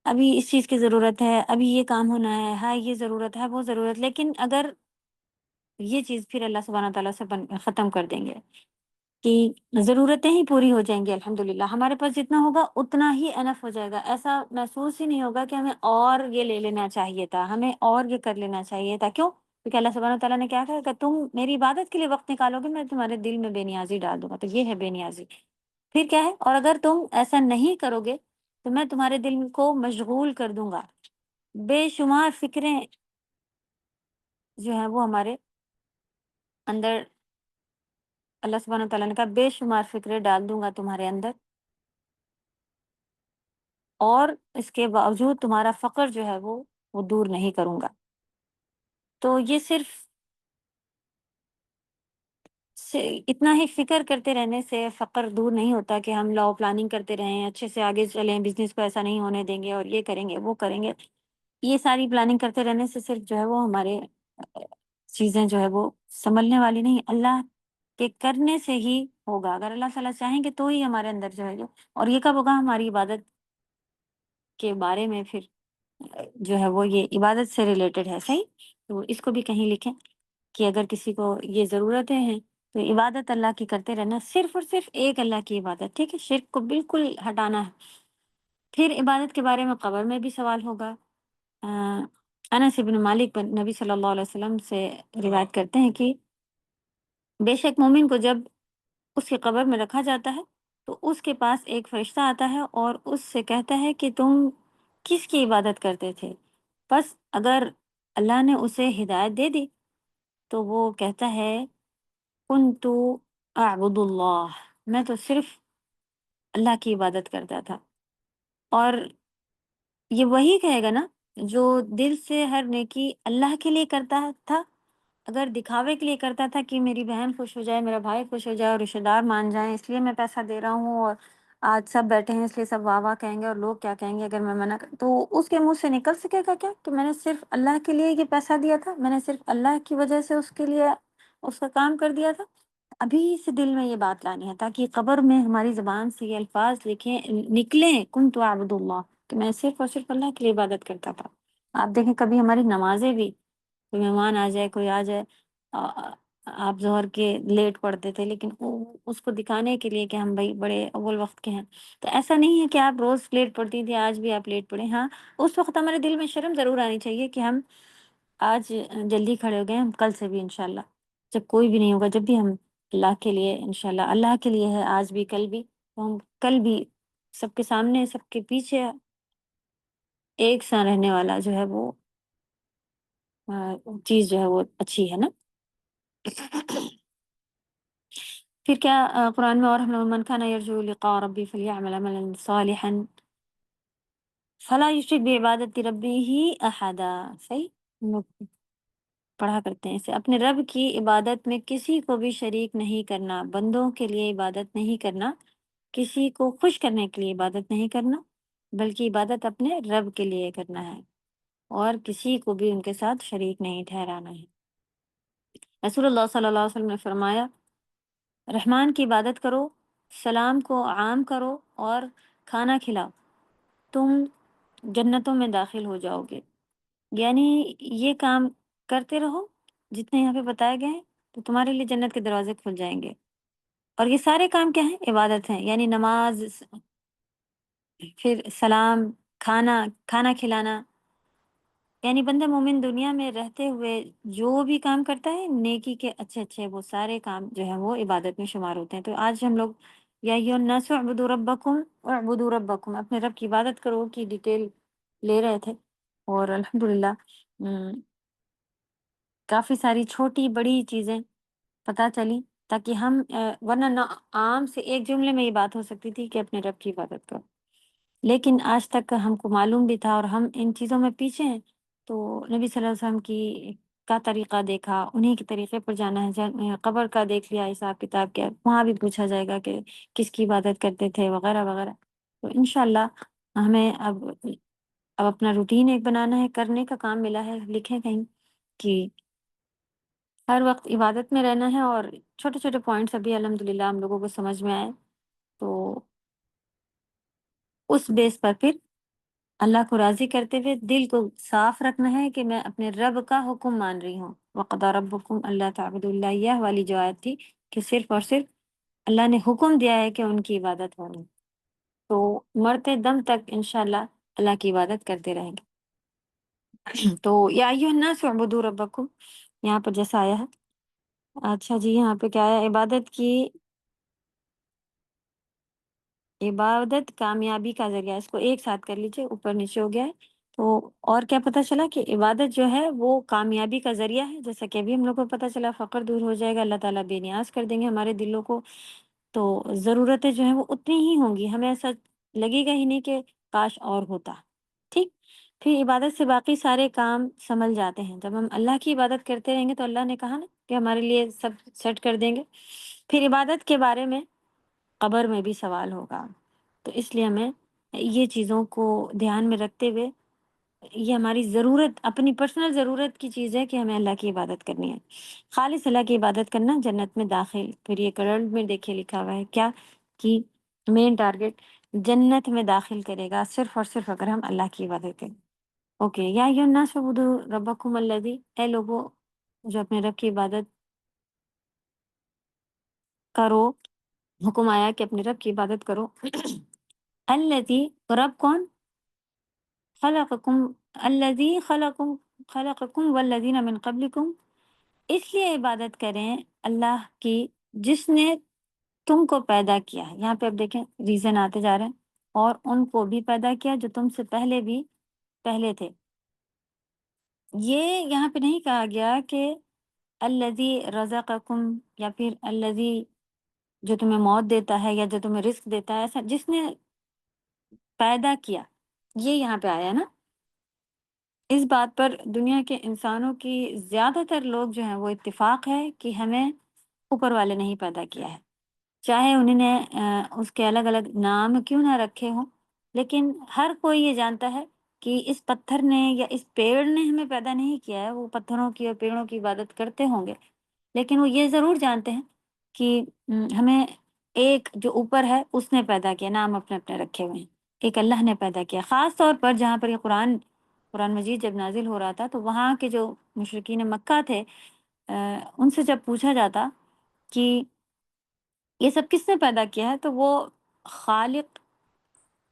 ابھی اس چیز کی ضرورت ہے، ابھی یہ کام ہونا ہے، ہاں یہ ضرورت ہے، وہ ضرورت، لیکن اگر یہ چیز پھر اللہ سبحانہ تعالیٰ سے ختم کر دیں گے کہ ضرورتیں ہی پوری ہو جائیں گی الحمدللہ، ہمارے پاس جتنا ہوگا اتنا ہی انف ہو جائے گا، ایسا محسوس ہی نہیں ہوگا کہ ہمیں اور یہ لے لینا چاہیے تھا، ہمیں اور یہ کر لینا چاہیے تھا۔ کیوں؟ کیونکہ اللہ سبحانہ تعالیٰ نے کیا کہا کہ تم میری عبادت کے لیے وقت نکالو گے، میں تمہارے دل میں بے نیازی ڈال دوں گا، تو یہ ہے بے نیازی۔ پھر کیا ہے؟ اور اگر تم ایسا نہیں کرو گے تو میں تمہارے دل کو مشغول کر دوں گا، بے شمار فکریں جو ہیں وہ ہمارے اندر، اللہ سبحانہ تعالیٰ نے کہا بے شمار فکریں ڈال دوں گا تمہارے اندر، اور اس کے باوجود تمہارا فقر جو ہے وہ دور نہیں کروں گا۔ تو یہ صرف اتنا ہی فکر کرتے رہنے سے فقر دور نہیں ہوتا کہ ہم لاؤ پلاننگ کرتے رہیں، اچھے سے آگے چلیں، بزنس کو ایسا نہیں ہونے دیں گے اور یہ کریں گے وہ کریں گے۔ یہ ساری پلاننگ کرتے رہنے سے صرف جو ہے وہ ہمارے چیزیں جو ہے وہ سنبھلنے والی نہیں، اللہ کے کرنے سے ہی ہوگا۔ اگر اللہ تعالیٰ چاہیں گے تو ہی ہمارے اندر جو ہے اور یہ کب ہوگا؟ ہماری عبادت کے بارے میں پھر جو ہے وہ یہ عبادت سے ریلیٹڈ ہے، صحیح؟ تو اس کو بھی کہیں لکھیں کہ اگر کسی کو یہ ضرورتیں ہیں تو عبادت اللہ کی کرتے رہنا، صرف اور صرف ایک اللہ کی عبادت، ٹھیک ہے؟ شرک کو بالکل ہٹانا ہے۔ پھر عبادت کے بارے میں قبر میں بھی سوال ہوگا۔ انس بن مالک نبی صلی اللہ علیہ وسلم سے روایت کرتے ہیں کہ بے شک مومن کو جب اس کی قبر میں رکھا جاتا ہے تو اس کے پاس ایک فرشتہ آتا ہے اور اس سے کہتا ہے کہ تم کس کی عبادت کرتے تھے؟ بس اگر اللہ نے اسے ہدایت دے دی تو وہ کہتا ہے کنتو اعبد اللہ، میں تو صرف اللہ کی عبادت کرتا تھا۔ اور یہ وہی کہے گا نا جو دل سے ہر نیکی اللہ کے لیے کرتا تھا۔ اگر دکھاوے کے لیے کرتا تھا کہ میری بہن خوش ہو جائے، میرا بھائی خوش ہو جائے اور رشتہ دار مان جائیں، اس لیے میں پیسہ دے رہا ہوں، اور آج سب بیٹھے ہیں اس لیے سب واہ واہ کہیں گے اور لوگ کیا کہیں گے اگر میں منع تو اس کے منہ سے نکل سکے گا کیا کہ میں نے صرف اللہ کے لیے یہ پیسہ دیا تھا، میں نے صرف اللہ کی وجہ سے اس کے لیے اس کا کام کر دیا تھا؟ ابھی سے دل میں یہ بات لانی ہے تاکہ قبر میں ہماری زبان سے یہ الفاظ نکلیں کنت عبد اللہ، کہ میں صرف اور صرف اللہ کے لیے عبادت کرتا تھا۔ آپ دیکھیں کبھی ہماری نمازیں بھی، کوئی مہمان آ جائے، کوئی آ جائے، آ- آپ ظہر کے لیٹ پڑھتے تھے لیکن اس کو دکھانے کے لیے کہ ہم بھائی بڑے اول وقت کے ہیں، تو ایسا نہیں ہے کہ آپ روز لیٹ پڑھتی تھی آج بھی آپ لیٹ پڑھیں۔ ہاں، اس وقت ہمارے دل میں شرم ضرور آنی چاہیے کہ ہم آج جلدی کھڑے ہو گئے، ہم کل سے بھی انشاءاللہ جب کوئی بھی نہیں ہوگا، جب بھی ہم اللہ کے لیے انشاءاللہ اللہ کے لیے ہے آج بھی کل بھی، تو ہم کل بھی سب کے سامنے سب کے پیچھے ایک سا رہنے والا جو ہے وہ چیز جو ہے وہ اچھی ہے نا۔ پھر کیا قرآن میں اور ہم من کان یرجو لقاء ربی فلیعمل عملا صالحا فلا یشرک بعبادت ربہ احدا، صحیح؟ ہم لوگ پڑھا کرتے ہیں اسے، اپنے رب کی عبادت میں کسی کو بھی شریک نہیں کرنا، بندوں کے لیے عبادت نہیں کرنا، کسی کو خوش کرنے کے لیے عبادت نہیں کرنا، بلکہ عبادت اپنے رب کے لیے کرنا ہے اور کسی کو بھی ان کے ساتھ شریک نہیں ٹھہرانا ہے۔ رسول اللہ صلی اللہ علیہ وسلم نے فرمایا رحمان کی عبادت کرو، سلام کو عام کرو اور کھانا کھلاؤ، تم جنتوں میں داخل ہو جاؤ گے۔ یعنی یہ کام کرتے رہو جتنے یہاں پہ بتائے گئے ہیں تو تمہارے لیے جنت کے دروازے کھل جائیں گے۔ اور یہ سارے کام کیا ہیں؟ عبادت ہیں، یعنی نماز، پھر سلام، کھانا کھلانا، یعنی بندہ مومن دنیا میں رہتے ہوئے جو بھی کام کرتا ہے نیکی کے اچھے اچھے وہ سارے کام جو ہیں وہ عبادت میں شمار ہوتے ہیں۔ تو آج ہم لوگ یا ایھا الناس اعبدوا ربکم اعبدوا ربکم، اپنے رب کی عبادت کرو کی ڈیٹیل لے رہے تھے، اور الحمدللہ کافی ساری چھوٹی بڑی چیزیں پتہ چلی تاکہ ہم ورنہ نہ عام سے ایک جملے میں یہ بات ہو سکتی تھی کہ اپنے رب کی عبادت کرو، لیکن آج تک ہم کو معلوم بھی تھا اور ہم ان چیزوں میں پیچھے ہیں، تو نبی صلی اللہ علیہ وسلم کی کا طریقہ دیکھا، انہی کے طریقے پر جانا ہے، قبر کا دیکھ لیا حساب کتاب کیا، وہاں بھی پوچھا جائے گا کہ کس کی عبادت کرتے تھے وغیرہ وغیرہ۔ تو انشاءاللہ ہمیں اب اپنا روٹین ایک بنانا ہے، کرنے کا کام ملا ہے، لکھیں کہیں کہ ہر وقت عبادت میں رہنا ہے، اور چھوٹے چھوٹے پوائنٹس ابھی الحمدللہ ہم لوگوں کو سمجھ میں آئے، تو اس بیس پر پھر اللہ کو راضی کرتے ہوئے دل کو صاف رکھنا ہے کہ میں اپنے رب کا حکم مان رہی ہوں۔ وَقَضَىٰ رَبُّكُمْ أَلَّا تَعْبُدُوا إِلَّا إِيَّاهُ والی جو آیت تھی کہ صرف اور صرف اللہ نے حکم دیا ہے کہ ان کی عبادت ہونی، تو مرتے دم تک انشاءاللہ اللہ کی عبادت کرتے رہیں گے۔ تو یا ایھا الناس اعبدوا ربکم، یہاں پر جیسا آیا ہے۔ اچھا جی، یہاں پہ کیا ہے؟ عبادت کامیابی کا ذریعہ، اس کو ایک ساتھ کر لیجیے، اوپر نیچے ہو گیا ہے۔ تو اور کیا پتہ چلا کہ عبادت جو ہے وہ کامیابی کا ذریعہ ہے، جیسا کہ ابھی ہم لوگ کو پتہ چلا، فقر دور ہو جائے گا، اللہ تعالیٰ بے نیاز کر دیں گے ہمارے دلوں کو، تو ضرورتیں جو ہیں وہ اتنی ہی ہوں گی، ہمیں ایسا لگے گا ہی نہیں کہ کاش اور ہوتا۔ ٹھیک، پھر عبادت سے باقی سارے کام سنبھل جاتے ہیں۔ جب ہم اللہ کی عبادت کرتے رہیں گے تو اللہ نے کہا نا کہ ہمارے لیے سب سیٹ کر دیں گے۔ پھر عبادت کے بارے میں قبر میں بھی سوال ہوگا، تو اس لیے ہمیں یہ چیزوں کو دھیان میں رکھتے ہوئے، یہ ہماری ضرورت، اپنی پرسنل ضرورت کی چیز ہے کہ ہمیں اللہ کی عبادت کرنی ہے، خالص اللہ کی عبادت کرنا، جنت میں داخل۔ پھر یہ کرنٹ میں دیکھے لکھا ہوا ہے کیا، کہ مین ٹارگٹ جنت میں داخل کرے گا صرف اور صرف اگر ہم اللہ کی عبادت کریں۔ اوکے، یا ایھا الناس اعبدوا ربکم الذی، اے لوگوں جو اپنے رب کی عبادت کرو، حکم آیا کہ اپنے رب کی عبادت کرو۔ الذی، رب کون؟ خلقکم، الذی خلقکم والذین من قبلکم، اس لیے عبادت کریں اللہ کی جس نے تم کو پیدا کیا ہے۔ یہاں پہ اب دیکھیں ریزن آتے جا رہے ہیں، اور ان کو بھی پیدا کیا جو تم سے پہلے بھی پہلے تھے۔ یہ یہاں پہ نہیں کہا گیا کہ الذی رزقکم، یا پھر الذی جو تمہیں موت دیتا ہے یا جو تمہیں رزق دیتا ہے، ایسا جس نے پیدا کیا، یہ یہاں پہ آیا ہے نا۔ اس بات پر دنیا کے انسانوں کی زیادہ تر لوگ جو ہیں وہ اتفاق ہے کہ ہمیں اوپر والے نہیں پیدا کیا ہے، چاہے انہوں نے اس کے الگ الگ نام کیوں نہ رکھے ہوں، لیکن ہر کوئی یہ جانتا ہے کہ اس پتھر نے یا اس پیڑ نے ہمیں پیدا نہیں کیا ہے۔ وہ پتھروں کی اور پیڑوں کی عبادت کرتے ہوں گے، لیکن وہ یہ ضرور جانتے ہیں کہ ہمیں ایک جو اوپر ہے اس نے پیدا کیا، نام اپنے اپنے رکھے ہوئے ہیں، ایک اللہ نے پیدا کیا۔ خاص طور پر جہاں پر یہ قرآن مجید جب نازل ہو رہا تھا تو وہاں کے جو مشرکین مکہ تھے، ان سے جب پوچھا جاتا کہ یہ سب کس نے پیدا کیا ہے، تو وہ خالق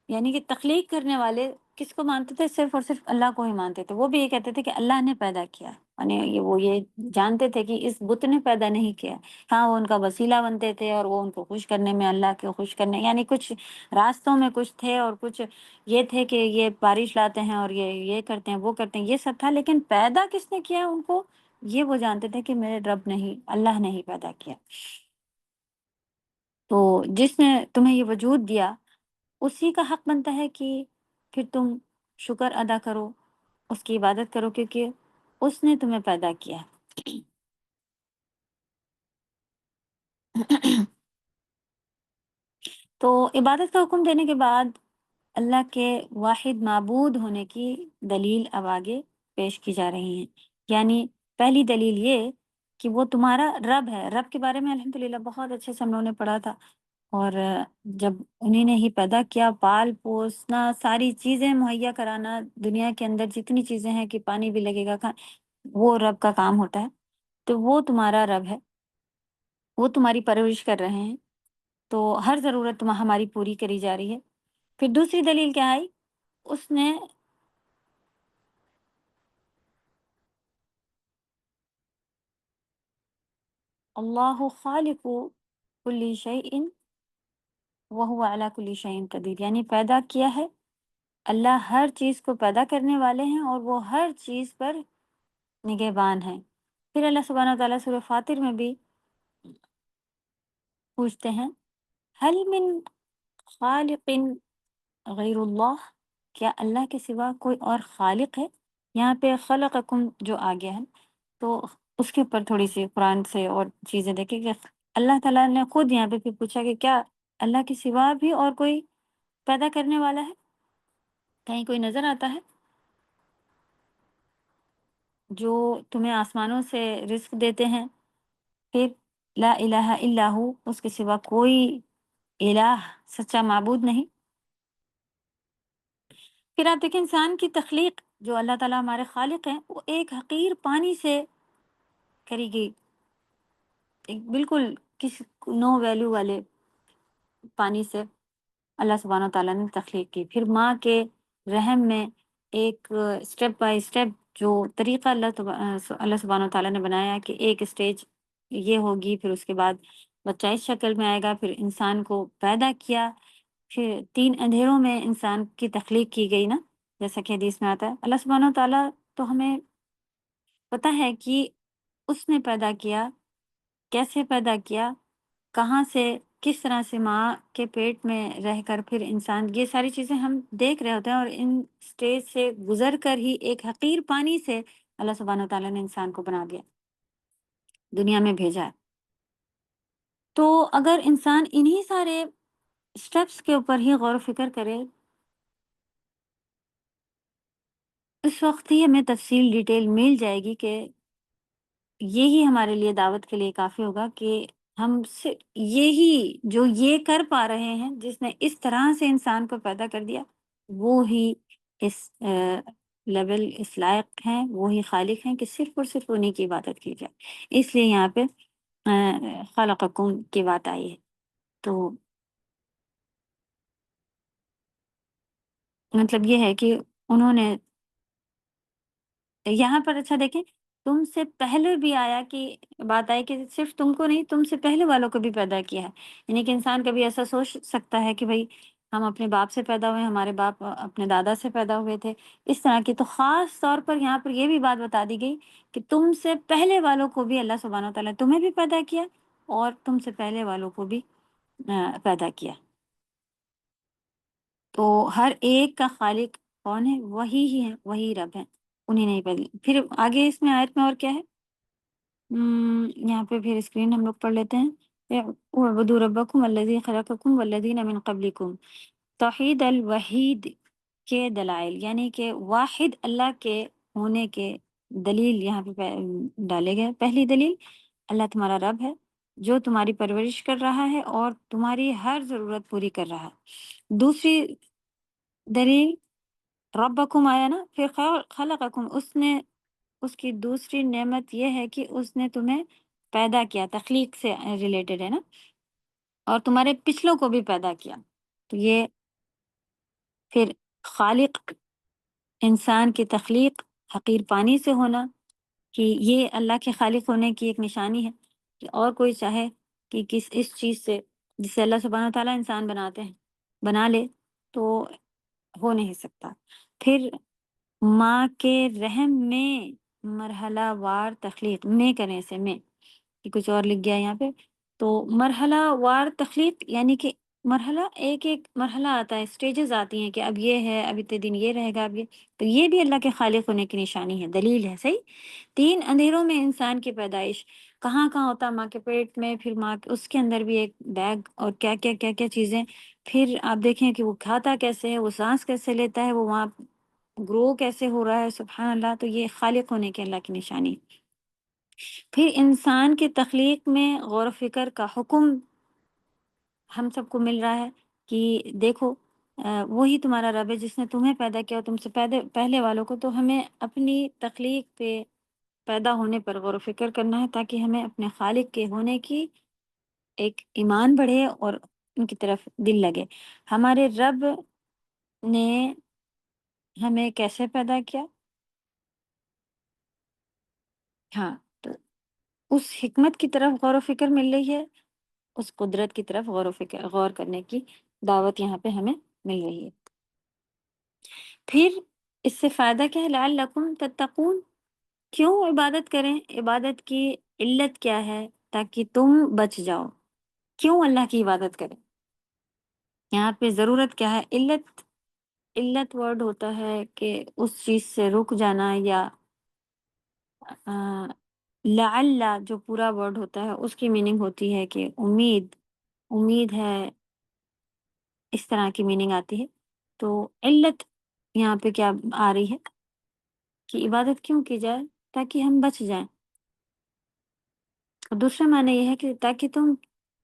یعنی کہ تخلیق کرنے والے کس کو مانتے تھے؟ صرف اور صرف اللہ کو ہی مانتے تھے۔ وہ بھی یہ کہتے تھے کہ اللہ نے پیدا کیا، یعنی وہ یہ جانتے تھے کہ اس بت نے پیدا نہیں کیا۔ ہاں، وہ ان کا وسیلہ بنتے تھے اور وہ ان کو خوش کرنے میں، اللہ کو خوش کرنے، یعنی کچھ راستوں میں کچھ تھے، اور کچھ یہ تھے کہ یہ بارش لاتے ہیں اور یہ کرتے ہیں وہ کرتے ہیں، یہ سب تھا، لیکن پیدا کس نے کیا ان کو، یہ وہ جانتے تھے کہ میرے رب نہیں، اللہ نے ہی پیدا کیا۔ تو جس نے تمہیں یہ وجود دیا اسی کا حق بنتا ہے کہ پھر تم شکر ادا کرو، اس کی عبادت کرو، کیونکہ اس نے تمہیں پیدا کیا۔ تو عبادت کا حکم دینے کے بعد اللہ کے واحد معبود ہونے کی دلیل اب آگے پیش کی جا رہی ہیں۔ یعنی پہلی دلیل یہ کہ وہ تمہارا رب ہے۔ رب کے بارے میں الحمدللہ بہت اچھے سے ہم لوگوں نے پڑھا تھا، اور جب انہیں نے ہی پیدا کیا، پال پوسنا، ساری چیزیں مہیا کرانا، دنیا کے اندر جتنی چیزیں ہیں کہ پانی بھی لگے گا، وہ رب کا کام ہوتا ہے، تو وہ تمہارا رب ہے، وہ تمہاری پرورش کر رہے ہیں، تو ہر ضرورت ہماری پوری کری جا رہی ہے۔ پھر دوسری دلیل کیا آئی؟ اس نے اللہ خالق کل شیء وہو علی کل شیء قدیر، یعنی پیدا کیا ہے، اللہ ہر چیز کو پیدا کرنے والے ہیں اور وہ ہر چیز پر نگہبان ہیں۔ پھر اللہ سبحانہ وتعالیٰ سورہ فاطر میں بھی پوچھتے ہیں، حل من خالق غیر اللہ، کیا اللہ کے سوا کوئی اور خالق ہے؟ یہاں پہ خلقکم جو آ گیا ہے، تو اس کے اوپر تھوڑی سی قرآن سے اور چیزیں دیکھیں کہ اللہ تعالیٰ نے خود یہاں پہ پھر پوچھا کہ کیا اللہ کے سوا بھی اور کوئی پیدا کرنے والا ہے؟ کہیں کوئی نظر آتا ہے جو تمہیں آسمانوں سے رزق دیتے ہیں؟ پھر لا الہ الا ہو، اس کے سوا کوئی الہ، سچا معبود نہیں۔ پھر آپ دیکھیں انسان کی تخلیق، جو اللہ تعالیٰ ہمارے خالق ہیں، وہ ایک حقیر پانی سے کری گئی، ایک بالکل کسی نو ویلیو والے پانی سے اللہ سبحانہ وتعالیٰ نے تخلیق کی۔ پھر ماں کے رحم میں ایک اسٹیپ بائی اسٹیپ جو طریقہ اللہ سبحانہ وتعالیٰ نے بنایا کہ ایک اسٹیج یہ ہوگی، پھر اس کے بعد بچہ اس شکل میں آئے گا، پھر انسان کو پیدا کیا، پھر 3 اندھیروں میں انسان کی تخلیق کی گئی نا، جیسا کہ حدیث میں آتا ہے۔ اللہ سبحانہ وتعالیٰ تو ہمیں پتہ ہے کہ اس نے پیدا کیا، کیسے پیدا کیا، کہاں سے، کس طرح سے ماں کے پیٹ میں رہ کر پھر انسان، یہ ساری چیزیں ہم دیکھ رہے ہوتے ہیں، اور ان سٹیج سے گزر کر ہی ایک حقیر پانی سے اللہ سبحانہ وتعالیٰ نے انسان کو بنا دیا، دنیا میں بھیجا ہے۔ تو اگر انسان انہی سارے اسٹیپس کے اوپر ہی غور و فکر کرے، اس وقت ہی ہمیں تفصیل ڈیٹیل مل جائے گی کہ یہی ہمارے لیے دعوت کے لیے کافی ہوگا کہ ہم یہی جو یہ کر پا رہے ہیں، جس نے اس طرح سے انسان کو پیدا کر دیا، وہ ہی اس لیول اس لائق ہیں، وہی خالق ہیں کہ صرف اور صرف انہی کی عبادت کی جائے۔ اس لیے یہاں پہ خلقکم کی بات آئی ہے۔ تو مطلب یہ ہے کہ انہوں نے یہاں پر، اچھا دیکھیں، تم سے پہلے بھی آیا کہ بات آئی کہ صرف تم کو نہیں، تم سے پہلے والوں کو بھی پیدا کیا ہے۔ یعنی کہ انسان کبھی ایسا سوچ سکتا ہے کہ بھئی ہم اپنے باپ سے پیدا ہوئے، ہمارے باپ اپنے دادا سے پیدا ہوئے تھے، اس طرح کی۔ تو خاص طور پر یہاں پر یہ بھی بات بتا دی گئی کہ تم سے پہلے والوں کو بھی اللہ سبحانہ وتعالیٰ تمہیں بھی پیدا کیا، اور تم سے پہلے والوں کو بھی پیدا کیا۔ تو ہر ایک کا خالق کون ہے؟ وہی ہی ہے، وہی رب ہے، انہیں نہیں بدلی۔ پھر آگے اس میں آیت میں اور کیا ہے؟ یہاں پہ پھر اسکرین ہم لوگ پڑھ لیتے ہیں۔ اعبدوا ربکم الذی خلقکم والذین من قبلکم۔ توحید الوحید کے دلائل، یعنی کہ واحد اللہ کے ہونے کے دلیل یہاں پہ ڈالے گئے۔ پہلی دلیل، اللہ تمہارا رب ہے جو تمہاری پرورش کر رہا ہے اور تمہاری ہر ضرورت پوری کر رہا ہے۔ دوسری دلیل، ربکم آیا نا، پھر خلقکم، اس کی دوسری نعمت یہ ہے کہ اس نے تمہیں پیدا کیا، تخلیق سے ریلیٹڈ ہے نا، اور تمہارے پچھلوں کو بھی پیدا کیا۔ تو یہ پھر خالق، انسان کی تخلیق حقیر پانی سے ہونا، کہ یہ اللہ کے خالق ہونے کی ایک نشانی ہے کہ اور کوئی چاہے کہ اس چیز سے جس سے اللہ سبحانہ وتعالیٰ انسان بناتے ہیں بنا لے تو ہو نہیں سکتا۔ پھر ماں کے رحم میں مرحلہ وار تخلیق، میں کرنے سے میں، یہ کچھ اور لکھ گیا یہاں پہ۔ تو مرحلہ وار تخلیق یعنی کہ مرحلہ، ایک ایک مرحلہ آتا ہے، سٹیجز آتی ہیں کہ اب یہ ہے، اب اتنے دن یہ رہے گا، اب یہ، تو یہ بھی اللہ کے خالق ہونے کی نشانی ہے، دلیل ہے، صحیح۔ 3 اندھیروں میں انسان کی پیدائش، کہاں کہاں ہوتا ہے؟ ماں کے پیٹ میں، پھر ماں اس کے اندر بھی ایک بیگ، اور کیا کیا کیا کیا چیزیں، پھر آپ دیکھیں کہ وہ کھاتا کیسے ہے، وہ سانس کیسے لیتا ہے، وہ وہاں گرو کیسے ہو رہا ہے، سبحان اللہ۔ تو یہ خالق ہونے کے اللہ کی نشانی ہے۔ پھر انسان کی تخلیق میں غور و فکر کا حکم ہم سب کو مل رہا ہے کہ دیکھو وہی تمہارا رب ہے جس نے تمہیں پیدا کیا اور تم سے پہلے والوں کو۔ تو ہمیں اپنی تخلیق پہ، پیدا ہونے پر غور و فکر کرنا ہے تاکہ ہمیں اپنے خالق کے ہونے کی ایک ایمان بڑھے اور ان کی طرف دل لگے۔ ہمارے رب نے ہمیں کیسے پیدا کیا؟ ہاں، تو اس حکمت کی طرف غور و فکر مل رہی ہے، اس قدرت کی طرف غور کرنے کی دعوت یہاں پہ ہمیں مل رہی ہے۔ پھر اس سے فائدہ کیا ہے؟ لعلکم تتقون، کیوں عبادت کریں؟ عبادت کی علت کیا ہے؟ تاکہ تم بچ جاؤ۔ کیوں اللہ کی عبادت کریں؟ یہاں پہ ضرورت کیا ہے؟ علت ورڈ ہوتا ہے کہ اس چیز سے رک جانا، یا لعل جو پورا ورڈ ہوتا ہے اس کی میننگ ہوتی ہے کہ امید ہے، اس طرح کی میننگ آتی ہے۔ تو علت یہاں پہ کیا آ رہی ہے کہ عبادت کیوں کی جائے؟ تاکہ ہم بچ جائیں۔ اور دوسرا معنی یہ ہے کہ تاکہ تم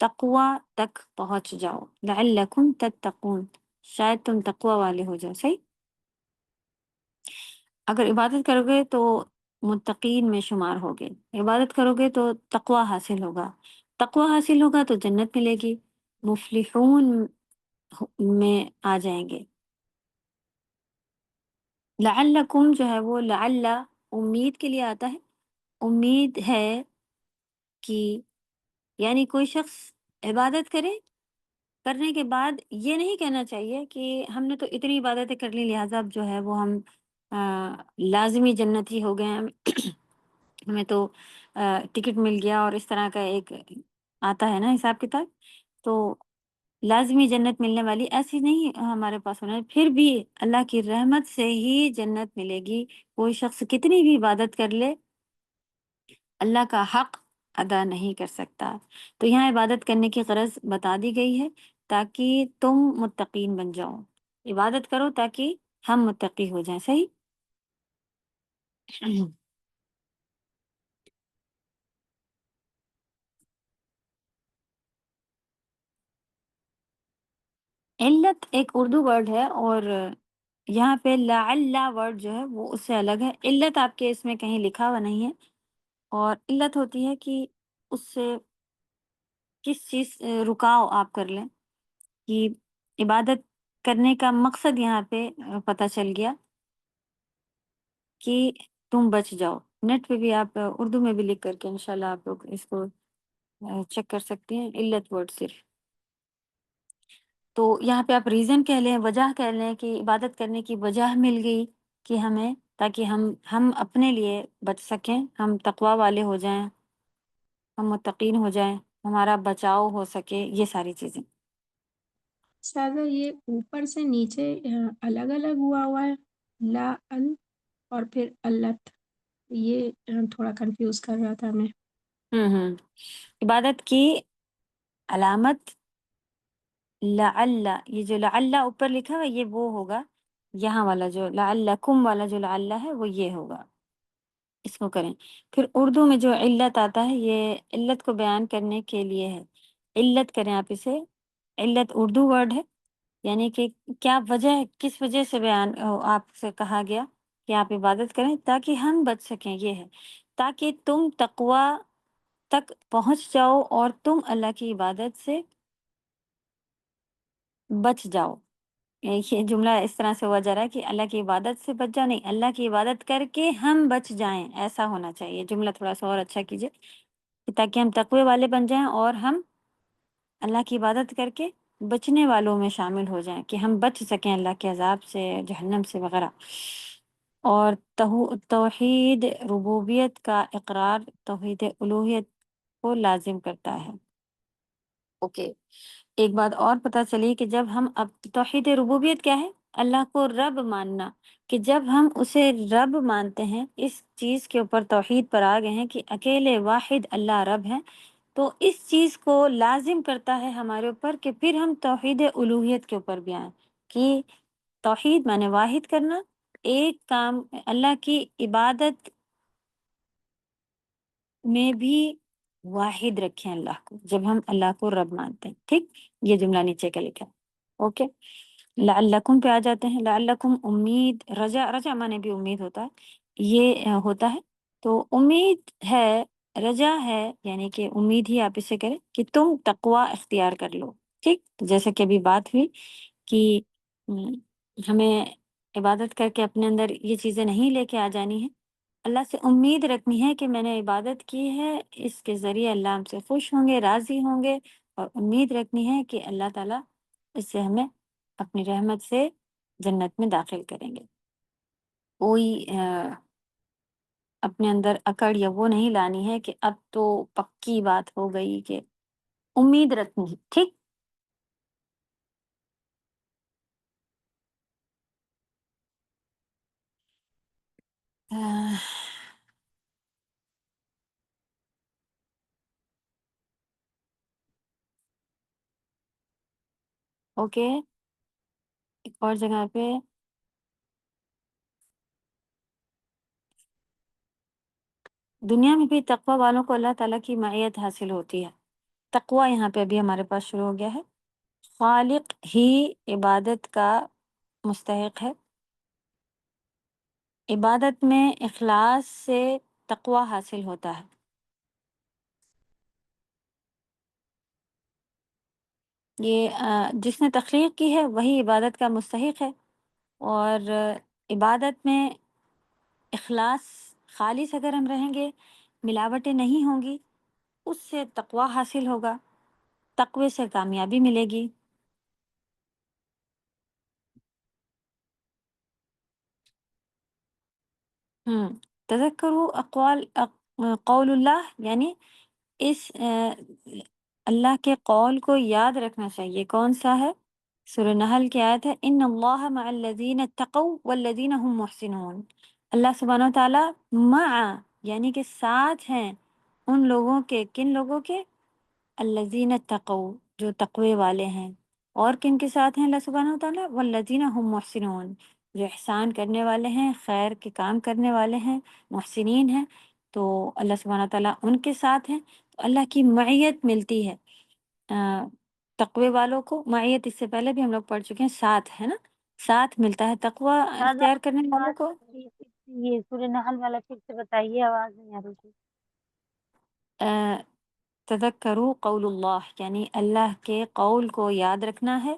تقوی تک پہنچ جاؤ، لعلکم تتقون، شاید تم تقوی والے ہو جاؤ، صحیح۔ اگر عبادت کرو گے تو متقین میں شمار ہوگے، عبادت کرو گے تو تقوی حاصل ہوگا، تقوی حاصل ہوگا تو جنت ملے گی، مفلحون میں آ جائیں گے۔ لعلکم جو ہے وہ لعل امید کے لیے آتا ہے، امید ہے کہ یعنی کوئی شخص عبادت کرے، کرنے کے بعد یہ نہیں کہنا چاہیے کہ ہم نے تو اتنی عبادتیں کر لی لہٰذا اب جو ہے وہ ہم لازمی جنتی ہو گئے ہیں، ہمیں تو ٹکٹ مل گیا، اور اس طرح کا ایک آتا ہے نا حساب کتاب، تو لازمی جنت ملنے والی ایسی نہیں ہمارے پاس ہونا ہے، پھر بھی اللہ کی رحمت سے ہی جنت ملے گی۔ کوئی شخص کتنی بھی عبادت کر لے اللہ کا حق ادا نہیں کر سکتا۔ تو یہاں عبادت کرنے کی غرض بتا دی گئی ہے تاکہ تم متقین بن جاؤ، عبادت کرو تاکہ ہم متقی ہو جائیں، صحیح؟ علت ایک اردو ورڈ ہے، اور یہاں پہ لعل ورڈ جو ہے وہ اس سے الگ ہے۔ علت آپ کے اس میں کہیں لکھا ہوا نہیں ہے، اور علت ہوتی ہے کہ اس سے کس چیز رکاؤ آپ کر لیں، کہ عبادت کرنے کا مقصد یہاں پہ پتہ چل گیا کہ تم بچ جاؤ۔ نیٹ پہ بھی آپ اردو میں بھی لکھ کر کے انشاءاللہ آپ لوگ اس کو چیک کر سکتے ہیں، علت ورڈ صرف۔ تو یہاں پہ آپ ریزن کہہ لیں، وجہ کہہ لیں کہ عبادت کرنے کی وجہ مل گئی کہ ہمیں، تاکہ ہم اپنے لیے بچ سکیں، ہم تقوی والے ہو جائیں، ہم متقین ہو جائیں، ہمارا بچاؤ ہو سکے، یہ ساری چیزیں۔ سادہ یہ اوپر سے نیچے الگ الگ ہوا ہے، لا ال اور پھر الت، یہ تھوڑا کنفیوز کر رہا تھا ہمیں۔ عبادت کی علامت لعل، یہ جو لعل اوپر لکھا ہوا یہ وہ ہوگا، یہاں والا جو لعلکم والا جو لعل ہے وہ یہ ہوگا، اس کو کریں۔ پھر اردو میں جو علت آتا ہے یہ علت کو بیان کرنے کے لیے ہے، علت کریں آپ اسے، علت اردو ورڈ ہے، یعنی کہ کیا وجہ ہے، کس وجہ سے بیان آپ سے کہا گیا کہ آپ عبادت کریں تاکہ ہم بچ سکیں، یہ ہے تاکہ تم تقوی تک پہنچ جاؤ اور تم اللہ کی عبادت سے بچ جاؤ۔ یہ جملہ اس طرح سے ہوا جا رہا ہے کہ اللہ کی عبادت سے بچ جاؤ نہیں، اللہ کی عبادت کر کے ہم بچ جائیں، ایسا ہونا چاہیے جملہ، تھوڑا سا اور اچھا کیجئے کہ تاکہ ہم تقوی والے بن جائیں اور ہم اللہ کی عبادت کر کے بچنے والوں میں شامل ہو جائیں، کہ ہم بچ سکیں اللہ کے عذاب سے، جہنم سے وغیرہ۔ اور توحید ربوبیت کا اقرار توحید الوہیت کو لازم کرتا ہے۔ اوکے، ایک بات اور پتہ چلی کہ جب ہم اب توحید ربوبیت کیا ہے؟ اللہ کو رب ماننا، کہ جب ہم اسے رب مانتے ہیں، اس چیز کے اوپر توحید پر آ گئے ہیں کہ اکیلے واحد اللہ رب ہیں، تو اس چیز کو لازم کرتا ہے ہمارے اوپر کہ پھر ہم توحید الوہیت کے اوپر بھی آئیں، کہ توحید مانے واحد کرنا، ایک کام اللہ کی عبادت میں بھی واحد رکھیں اللہ کو، جب ہم اللہ کو رب مانتے ہیں، ٹھیک؟ یہ جملہ نیچے کا لکھا ہے، اوکے۔ لعلکم پہ آ جاتے ہیں، لعلکم امید، رجا، رجا مانے بھی امید ہوتا ہے، یہ ہوتا ہے، تو امید ہے، رجا ہے، یعنی کہ امید ہی آپ اسے کریں کہ تم تقوی اختیار کر لو، ٹھیک؟ جیسے کہ ابھی بات ہوئی کہ ہمیں عبادت کر کے اپنے اندر یہ چیزیں نہیں لے کے آ جانی ہے، اللہ سے امید رکھنی ہے کہ میں نے عبادت کی ہے، اس کے ذریعے اللہ ہم سے خوش ہوں گے، راضی ہوں گے، اور امید رکھنی ہے کہ اللہ تعالیٰ اس سے ہمیں اپنی رحمت سے جنت میں داخل کریں گے۔ کوئی اپنے اندر اکڑ یا وہ نہیں لانی ہے کہ اب تو پکی بات ہو گئی، کہ امید رکھنی ہے، ٹھیک؟ اوکے، ایک اور جگہ پہ دنیا میں بھی تقوی والوں کو اللہ تعالیٰ کی معیت حاصل ہوتی ہے۔ تقوی یہاں پہ ابھی ہمارے پاس شروع ہو گیا ہے، خالق ہی عبادت کا مستحق ہے، عبادت میں اخلاص سے تقوی حاصل ہوتا ہے۔ یہ جس نے تخلیق کی ہے وہی عبادت کا مستحق ہے، اور عبادت میں اخلاص خالص اگر ہم رہیں گے، ملاوٹیں نہیں ہوں گی، اس سے تقوی حاصل ہوگا، تقوی سے کامیابی ملے گی۔ تذکروا قول اللہ، یعنی اس اللہ کے قول کو یاد رکھنا چاہیے۔ کون سا ہے؟ سورہ نحل کی آیت ہے، ان اللہ مع الذین اتقوا والذین هم محسنون۔ اللہ سبحانہ و تعالیٰ مع، یعنی کہ ساتھ ہیں ان لوگوں کے، کن لوگوں کے؟ الذین اتقوا، جو تقوی والے ہیں۔ اور کن کے ساتھ ہیں اللہ سبحانہ و تعالیٰ؟ والذین هم محسنون، جو احسان کرنے والے ہیں، خیر کے کام کرنے والے ہیں، محسنین ہیں، تو اللہ سبحانہ و تعالیٰ ان کے ساتھ ہیں۔ تو اللہ کی معیت ملتی ہے تقوی والوں کو۔ معیت اس سے پہلے بھی ہم لوگ پڑھ چکے ہیں، ساتھ ہے نا، ساتھ ملتا ہے تقوی دادا اختیار کرنے والوں کو۔ یہ سورہ نحل والا پھر سے بتائیے، آواز نہیں آ رہی تھی۔ تذکروا قول اللہ، یعنی اللہ کے قول کو یاد رکھنا ہے۔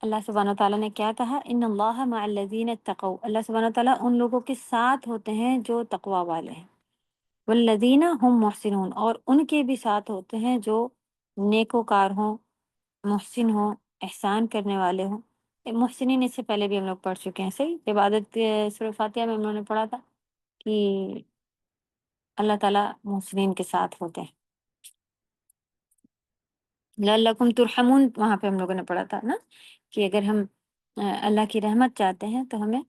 اللہ سبحانہ تعالیٰ نے کیا کہا؟ ان اللہ مع الذین اتقوا، اللہ سبحانہ تعالیٰ ان لوگوں کے ساتھ ہوتے ہیں جو تقوی والے ہیں۔ والذین هم محسنون، اور ان کے بھی ساتھ ہوتے ہیں جو نیکوکار ہوں، محسن ہوں، احسان کرنے والے ہوں۔ محسنین اس سے پہلے بھی ہم لوگ پڑھ چکے ہیں، صحیح؟ عبادت سورہ فاتحہ میں ہم لوگوں نے پڑھا تھا کہ اللہ تعالیٰ محسنین کے ساتھ ہوتے ہیں۔ لعلکم ترحمون، وہاں پہ ہم لوگوں نے پڑھا تھا نا کہ اگر ہم اللہ کی رحمت چاہتے ہیں تو ہمیں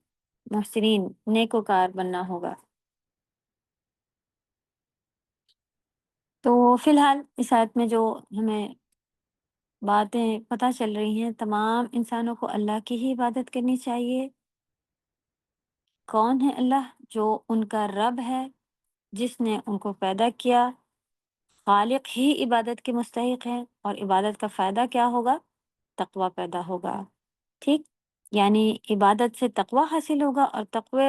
محسنین، نیکوکار بننا ہوگا۔ تو فی الحال اس آیت میں جو ہمیں باتیں پتہ چل رہی ہیں، تمام انسانوں کو اللہ کی ہی عبادت کرنی چاہیے۔ کون ہے اللہ؟ جو ان کا رب ہے، جس نے ان کو پیدا کیا، خالق ہی عبادت کے مستحق ہے، اور عبادت کا فائدہ کیا ہوگا؟ تقوی پیدا ہوگا، ٹھیک؟ یعنی عبادت سے تقوی حاصل ہوگا، اور تقوی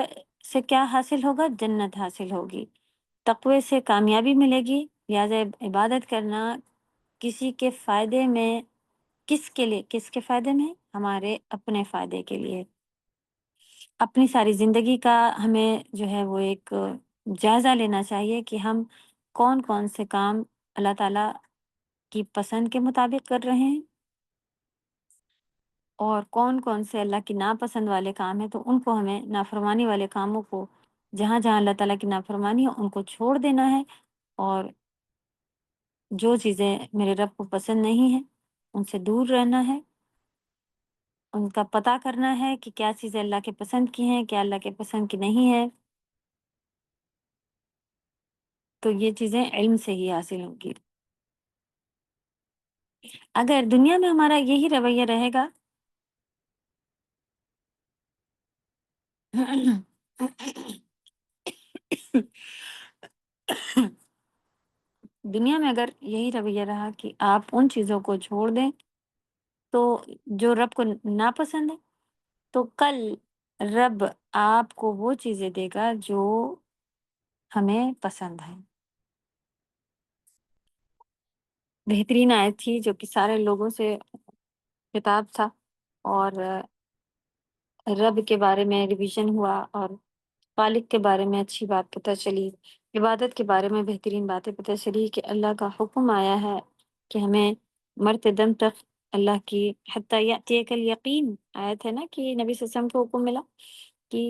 سے کیا حاصل ہوگا؟ جنت حاصل ہوگی، تقوی سے کامیابی ملے گی۔ لہٰذا عبادت کرنا کسی کے فائدے میں، کس کے لیے؟ کس کے فائدے میں؟ ہمارے اپنے فائدے کے لیے۔ اپنی ساری زندگی کا ہمیں جو ہے وہ ایک جائزہ لینا چاہیے کہ ہم کون کون سے کام اللہ تعالیٰ کی پسند کے مطابق کر رہے ہیں، اور کون کون سے اللہ کی ناپسند والے کام ہیں۔ تو ان کو ہمیں، نافرمانی والے کاموں کو، جہاں جہاں اللہ تعالیٰ کی نافرمانی ہے ان کو چھوڑ دینا ہے، اور جو چیزیں میرے رب کو پسند نہیں ہیں ان سے دور رہنا ہے، ان کا پتہ کرنا ہے کہ کیا چیزیں اللہ کے پسند کی ہیں، کیا اللہ کے پسند کی نہیں ہے۔ تو یہ چیزیں علم سے ہی حاصل ہوں گی۔ اگر دنیا میں ہمارا یہی رویہ رہے گا دنیا میں اگر یہی رویہ رہا کہ آپ ان چیزوں کو چھوڑ دیں تو جو رب کو ناپسند ہے، تو کل رب آپ کو وہ چیزیں دے گا جو ہمیں پسند ہے۔ بہترین آیت تھی جو کہ سارے لوگوں سے خطاب تھا، اور رب کے بارے میں ریویژن ہوا، اور خالق کے بارے میں اچھی بات پتہ چلی، عبادت کے بارے میں بہترین باتیں پتہ چلی کہ اللہ کا حکم آیا ہے کہ ہمیں مرتے دم تک اللہ کی، حتیٰ یأتیک الیقین آیت ہے نا کہ نبی صلی اللہ علیہ وسلم کو حکم ملا کہ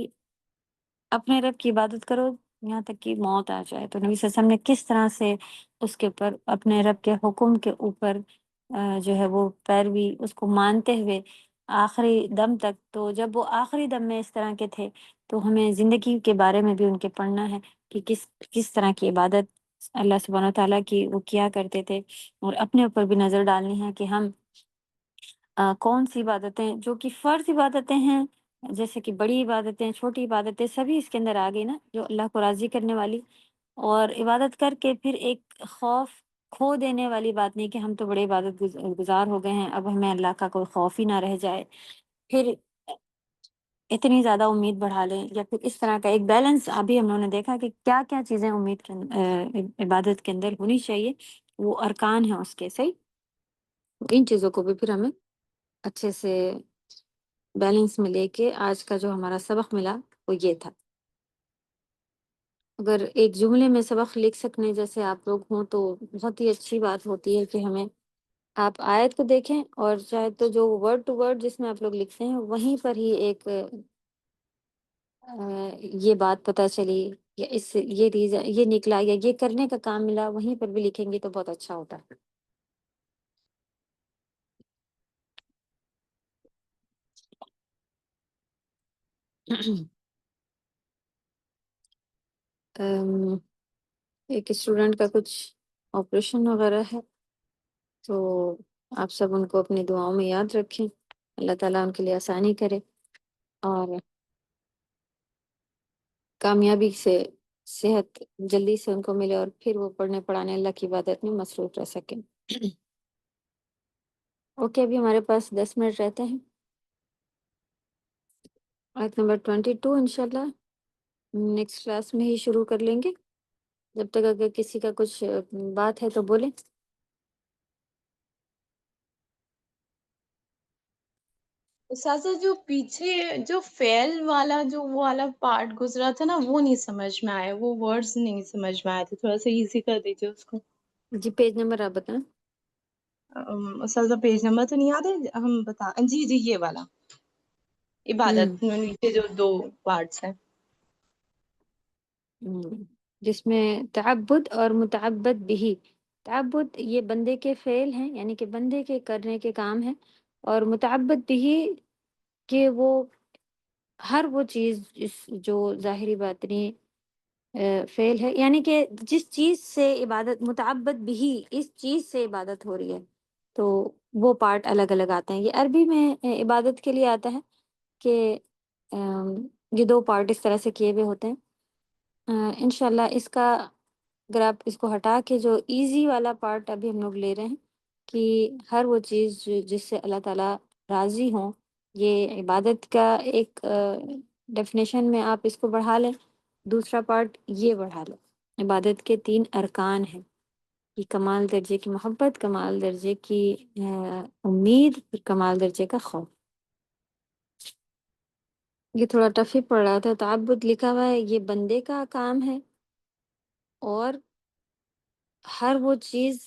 اپنے رب کی عبادت کرو یہاں تک کہ موت آ جائے۔ تو نبی صلی اللہ علیہ وسلم نے کس طرح سے اس کے اوپر، اپنے رب کے حکم کے اوپر جو ہے وہ پیروی، اس کو مانتے ہوئے آخری دم تک۔ تو جب وہ آخری دم میں اس طرح کے تھے تو ہمیں زندگی کے بارے میں بھی ان کے پڑھنا ہے کہ کس طرح کی عبادت اللہ سبحانہ و تعالیٰ کی وہ کیا کرتے تھے، اور اپنے اوپر بھی نظر ڈالنی ہے کہ ہم کون سی عبادتیں جو کہ فرض عبادتیں ہیں، جیسے کہ بڑی عبادتیں، چھوٹی عبادتیں، سبھی اس کے اندر آ گئی نا، جو اللہ کو راضی کرنے والی، اور عبادت کر کے پھر ایک خوف کھو دینے والی بات نہیں کہ ہم تو بڑے عبادت گزار ہو گئے ہیں، اب ہمیں اللہ کا کوئی خوف ہی نہ رہ جائے، پھر اتنی زیادہ امید بڑھا لیں، یا پھر اس طرح کا ایک بیلنس ابھی ہم لوگوں نے دیکھا کہ کیا کیا چیزیں امید کے عبادت کے اندر ہونی چاہیے، وہ ارکان ہیں اس کے، صحیح۔ ان چیزوں کو بھی پھر ہمیں اچھے سے بیلنس میں لے کے آج کا جو ہمارا سبق ملا وہ یہ تھا۔ اگر ایک جملے میں سبق لکھ سکنے جیسے آپ لوگ ہوں تو بہت ہی اچھی بات ہوتی ہے کہ ہمیں آپ آیت کو دیکھیں اور چاہے تو جو ورڈ ٹو ورڈ جس میں آپ لوگ لکھتے ہیں وہیں پر ہی ایک یہ بات پتہ چلی یا اس سے یہ ریزن یہ نکلا یا یہ کرنے کا کام ملا وہیں پر بھی لکھیں گے تو بہت اچھا ہوتا ہے۔ ام، ایک اسٹوڈنٹ کا کچھ آپریشن وغیرہ ہے تو آپ سب ان کو اپنی دعاؤں میں یاد رکھیں، اللہ تعالیٰ ان کے لیے آسانی کرے اور کامیابی سے صحت جلدی سے ان کو ملے اور پھر وہ پڑھنے پڑھانے اللہ کی عبادت میں مصروف رہ سکیں۔ اوکے، ابھی ہمارے پاس 10 منٹ رہتے ہیں۔ آیت نمبر 22 انشاءاللہ نیکسٹ کلاس میں ہی شروع کر لیں گے۔ جب تک اگر کسی کا کچھ بات ہے تو بولیں۔ استاذہ جو پیچھے جو فعل والا جو وہ والا پارٹ گزرا تھا نا وہ نہیں سمجھ میں آیا، وہ ورڈز نہیں سمجھ میں آئے تھے، تھوڑا سا ایزی کر دیجیے اس کو۔ جی پیج نمبر آپ بتائیں۔ استاذہ پیج نمبر تو نہیں یاد ہے، ہم بتا جی جی یہ والا ہوں عبادت میں نیچے جو 2 پارٹس ہیں۔ ہوں، جس میں تعبد اور متعبد بھی۔ تعبد یہ بندے کے فعل ہیں یعنی کہ بندے کے کرنے کے کام ہیں، اور متعبد بھی کہ وہ ہر وہ چیز جو ظاہری باطنی فعل ہے، یعنی کہ جس چیز سے عبادت متعبد بھی اس چیز سے عبادت ہو رہی ہے تو وہ پارٹ الگ الگ آتے ہیں۔ یہ عربی میں عبادت کے لیے آتا ہے کہ ام، یہ 2 پارٹ اس طرح سے کیے ہوئے ہوتے ہیں۔ انشاءاللہ اس کا اگر آپ اس کو ہٹا کے جو ایزی والا پارٹ ابھی ہم لوگ لے رہے ہیں کہ ہر وہ چیز جس سے اللہ تعالیٰ راضی ہوں، یہ عبادت کا ایک ڈیفینیشن میں آپ اس کو بڑھا لیں۔ دوسرا پارٹ یہ بڑھا لیں، عبادت کے 3 ارکان ہیں کہ کمال درجے کی محبت، کمال درجے کی امید، پھر کمال درجے کا خوف۔ یہ تھوڑا ٹف ہی پڑ رہا تھا۔ تعبد لکھا ہوا ہے یہ بندے کا کام ہے، اور ہر وہ چیز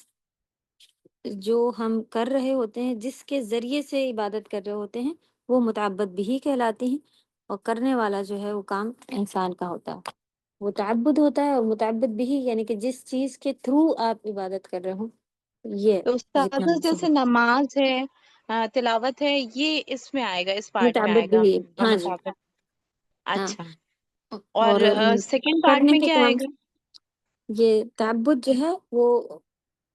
جو ہم کر رہے ہوتے ہیں جس کے ذریعے سے عبادت کر رہے ہوتے ہیں وہ متعبد بھی کہلاتی ہیں، اور کرنے والا جو ہے وہ کام انسان کا ہوتا ہے، وہ تعبد ہوتا ہے، اور متعبد بھی یعنی کہ جس چیز کے تھرو آپ عبادت کر رہے ہوں، یہ تو جتنے استاذہ ہم جیسے سب نماز ہے، تلاوت ہے، یہ اس میں آئے گا، اس پارٹ میں آئے متعبد گا بھی۔ ہاں جی، مطابق؟ ہاں، اچھا، اور اور سیکنڈ پارٹ پڑھنے میں کے کیا آئے کام، گا؟ یہ تعبد جو ہے وہ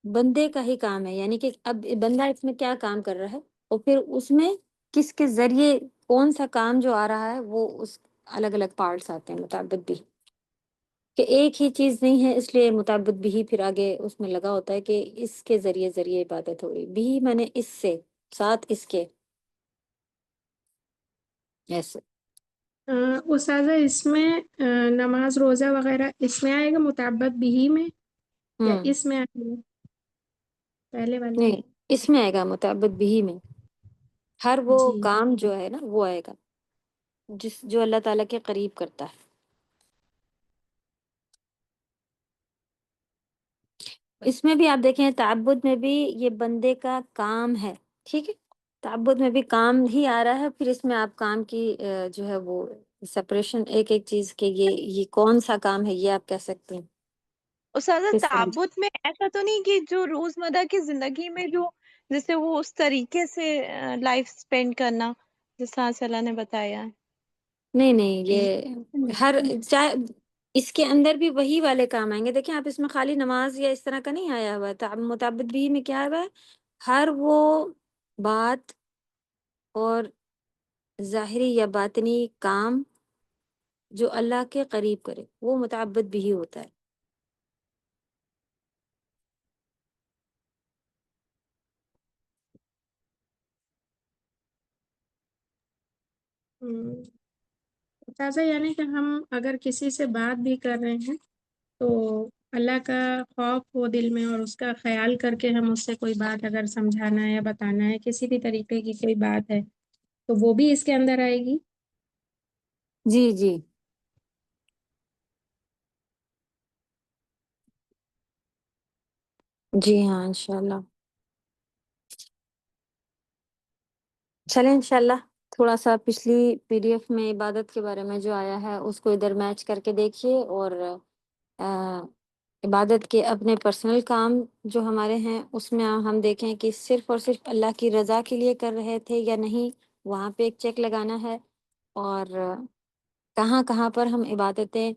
بندے کا ہی کام ہے، یعنی کہ اب بندہ اس میں کیا کام کر رہا ہے اور پھر اس میں کس کے ذریعے کون سا کام جو آ رہا ہے وہ اس الگ الگ پارٹس آتے ہیں متعبد بھی، کہ ایک ہی چیز نہیں ہے اس لیے متعبد بھی پھر آگے اس میں لگا ہوتا ہے کہ اس کے ذریعے ذریعے عبادت ہو رہی بھی میں نے اس سے ساتھ اس کے ایسے۔ استاذہ اس میں نماز روزہ وغیرہ اس میں آئے گا متعبد بھی میں، یا ہوں، اس میں آئے گا پہلے والے میں؟ نہیں، اس میں آئے گا متعبد بھی میں، ہر وہ جی کام جو ہے نا وہ آئے گا جو اللہ تعالیٰ کے قریب کرتا ہے۔ اس میں بھی آپ دیکھیں تعبد میں بھی یہ بندے کا کام ہے، ٹھیک ہے، تعبد میں بھی کام ہی آ رہا ہے، پھر اس میں آپ کام کی جو ہے وہ سپریشن ایک ایک چیز کے یہ کون سا کام ہے یہ آپ کہہ سکتے ہیں استاذہ کس طرح۔ تعبد میں ایسا تو نہیں کہ جو روزمرہ کی زندگی میں جو جیسے وہ اس طریقے سے لائف سپینڈ کرنا جس طرح سے اللہ نے بتایا نہیں نہیں، یہ ہے؟ ہر چاہے اس کے اندر بھی وہی والے کام آئیں گے۔ دیکھیں آپ اس میں خالی نماز یا اس طرح کا نہیں آیا ہوا ہے، متعبد بھی میں کیا آیا ہوا ہے، ہر وہ بات اور ظاہری یا باطنی کام جو اللہ کے قریب کرے وہ متعبد بھی ہوتا ہے۔ تازہ یعنی کہ ہم اگر کسی سے بات بھی کر رہے ہیں تو اللہ کا خوف ہو دل میں اور اس کا خیال کر کے ہم اس سے کوئی بات اگر سمجھانا ہے یا بتانا ہے کسی بھی طریقے کی کوئی بات ہے تو وہ بھی اس کے اندر آئے گی. جی جی جی ہاں انشاءاللہ. چلیں انشاءاللہ تھوڑا سا پچھلی پی ڈی ایف میں عبادت کے بارے میں جو آیا ہے اس کو ادھر میچ کر کے دیکھیے، اور عبادت کے اپنے پرسنل کام جو ہمارے ہیں اس میں ہم دیکھیں کہ صرف اور صرف اللہ کی رضا کے لیے کر رہے تھے یا نہیں، وہاں پہ ایک چیک لگانا ہے. اور کہاں کہاں پر ہم عبادتیں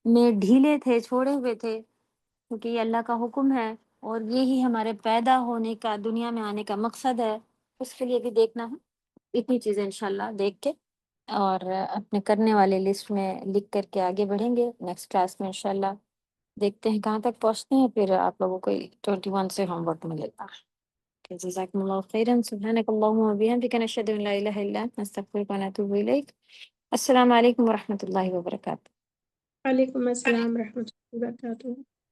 میں ڈھیلے تھے، چھوڑے ہوئے تھے، کیونکہ یہ اللہ کا حکم ہے اور یہی ہمارے پیدا ہونے کا، دنیا میں آنے کا مقصد ہے. اس کے لیے بھی دیکھنا ہے. اتنی چیزیں انشاءاللہ دیکھ کے اور اپنے کرنے والے لسٹ میں لکھ کر کے آگے بڑھیں گے. نیکسٹ کلاس میں انشاءاللہ دیکھتے ہیں کہاں تک پہنچتے ہیں، پھر آپ لوگوں کو 21 سے ہوم ورک ملے گا. جزاکم اللہ خیرا. سبحانک اللہم و بحمدک، نشہد ان لا الہ الا انت، نستغفرک و نتوب الیک. السلام علیکم و رحمۃ اللہ وبرکاتہ. وعلیکم السلام ورحمۃ اللہ وبرکاتہ.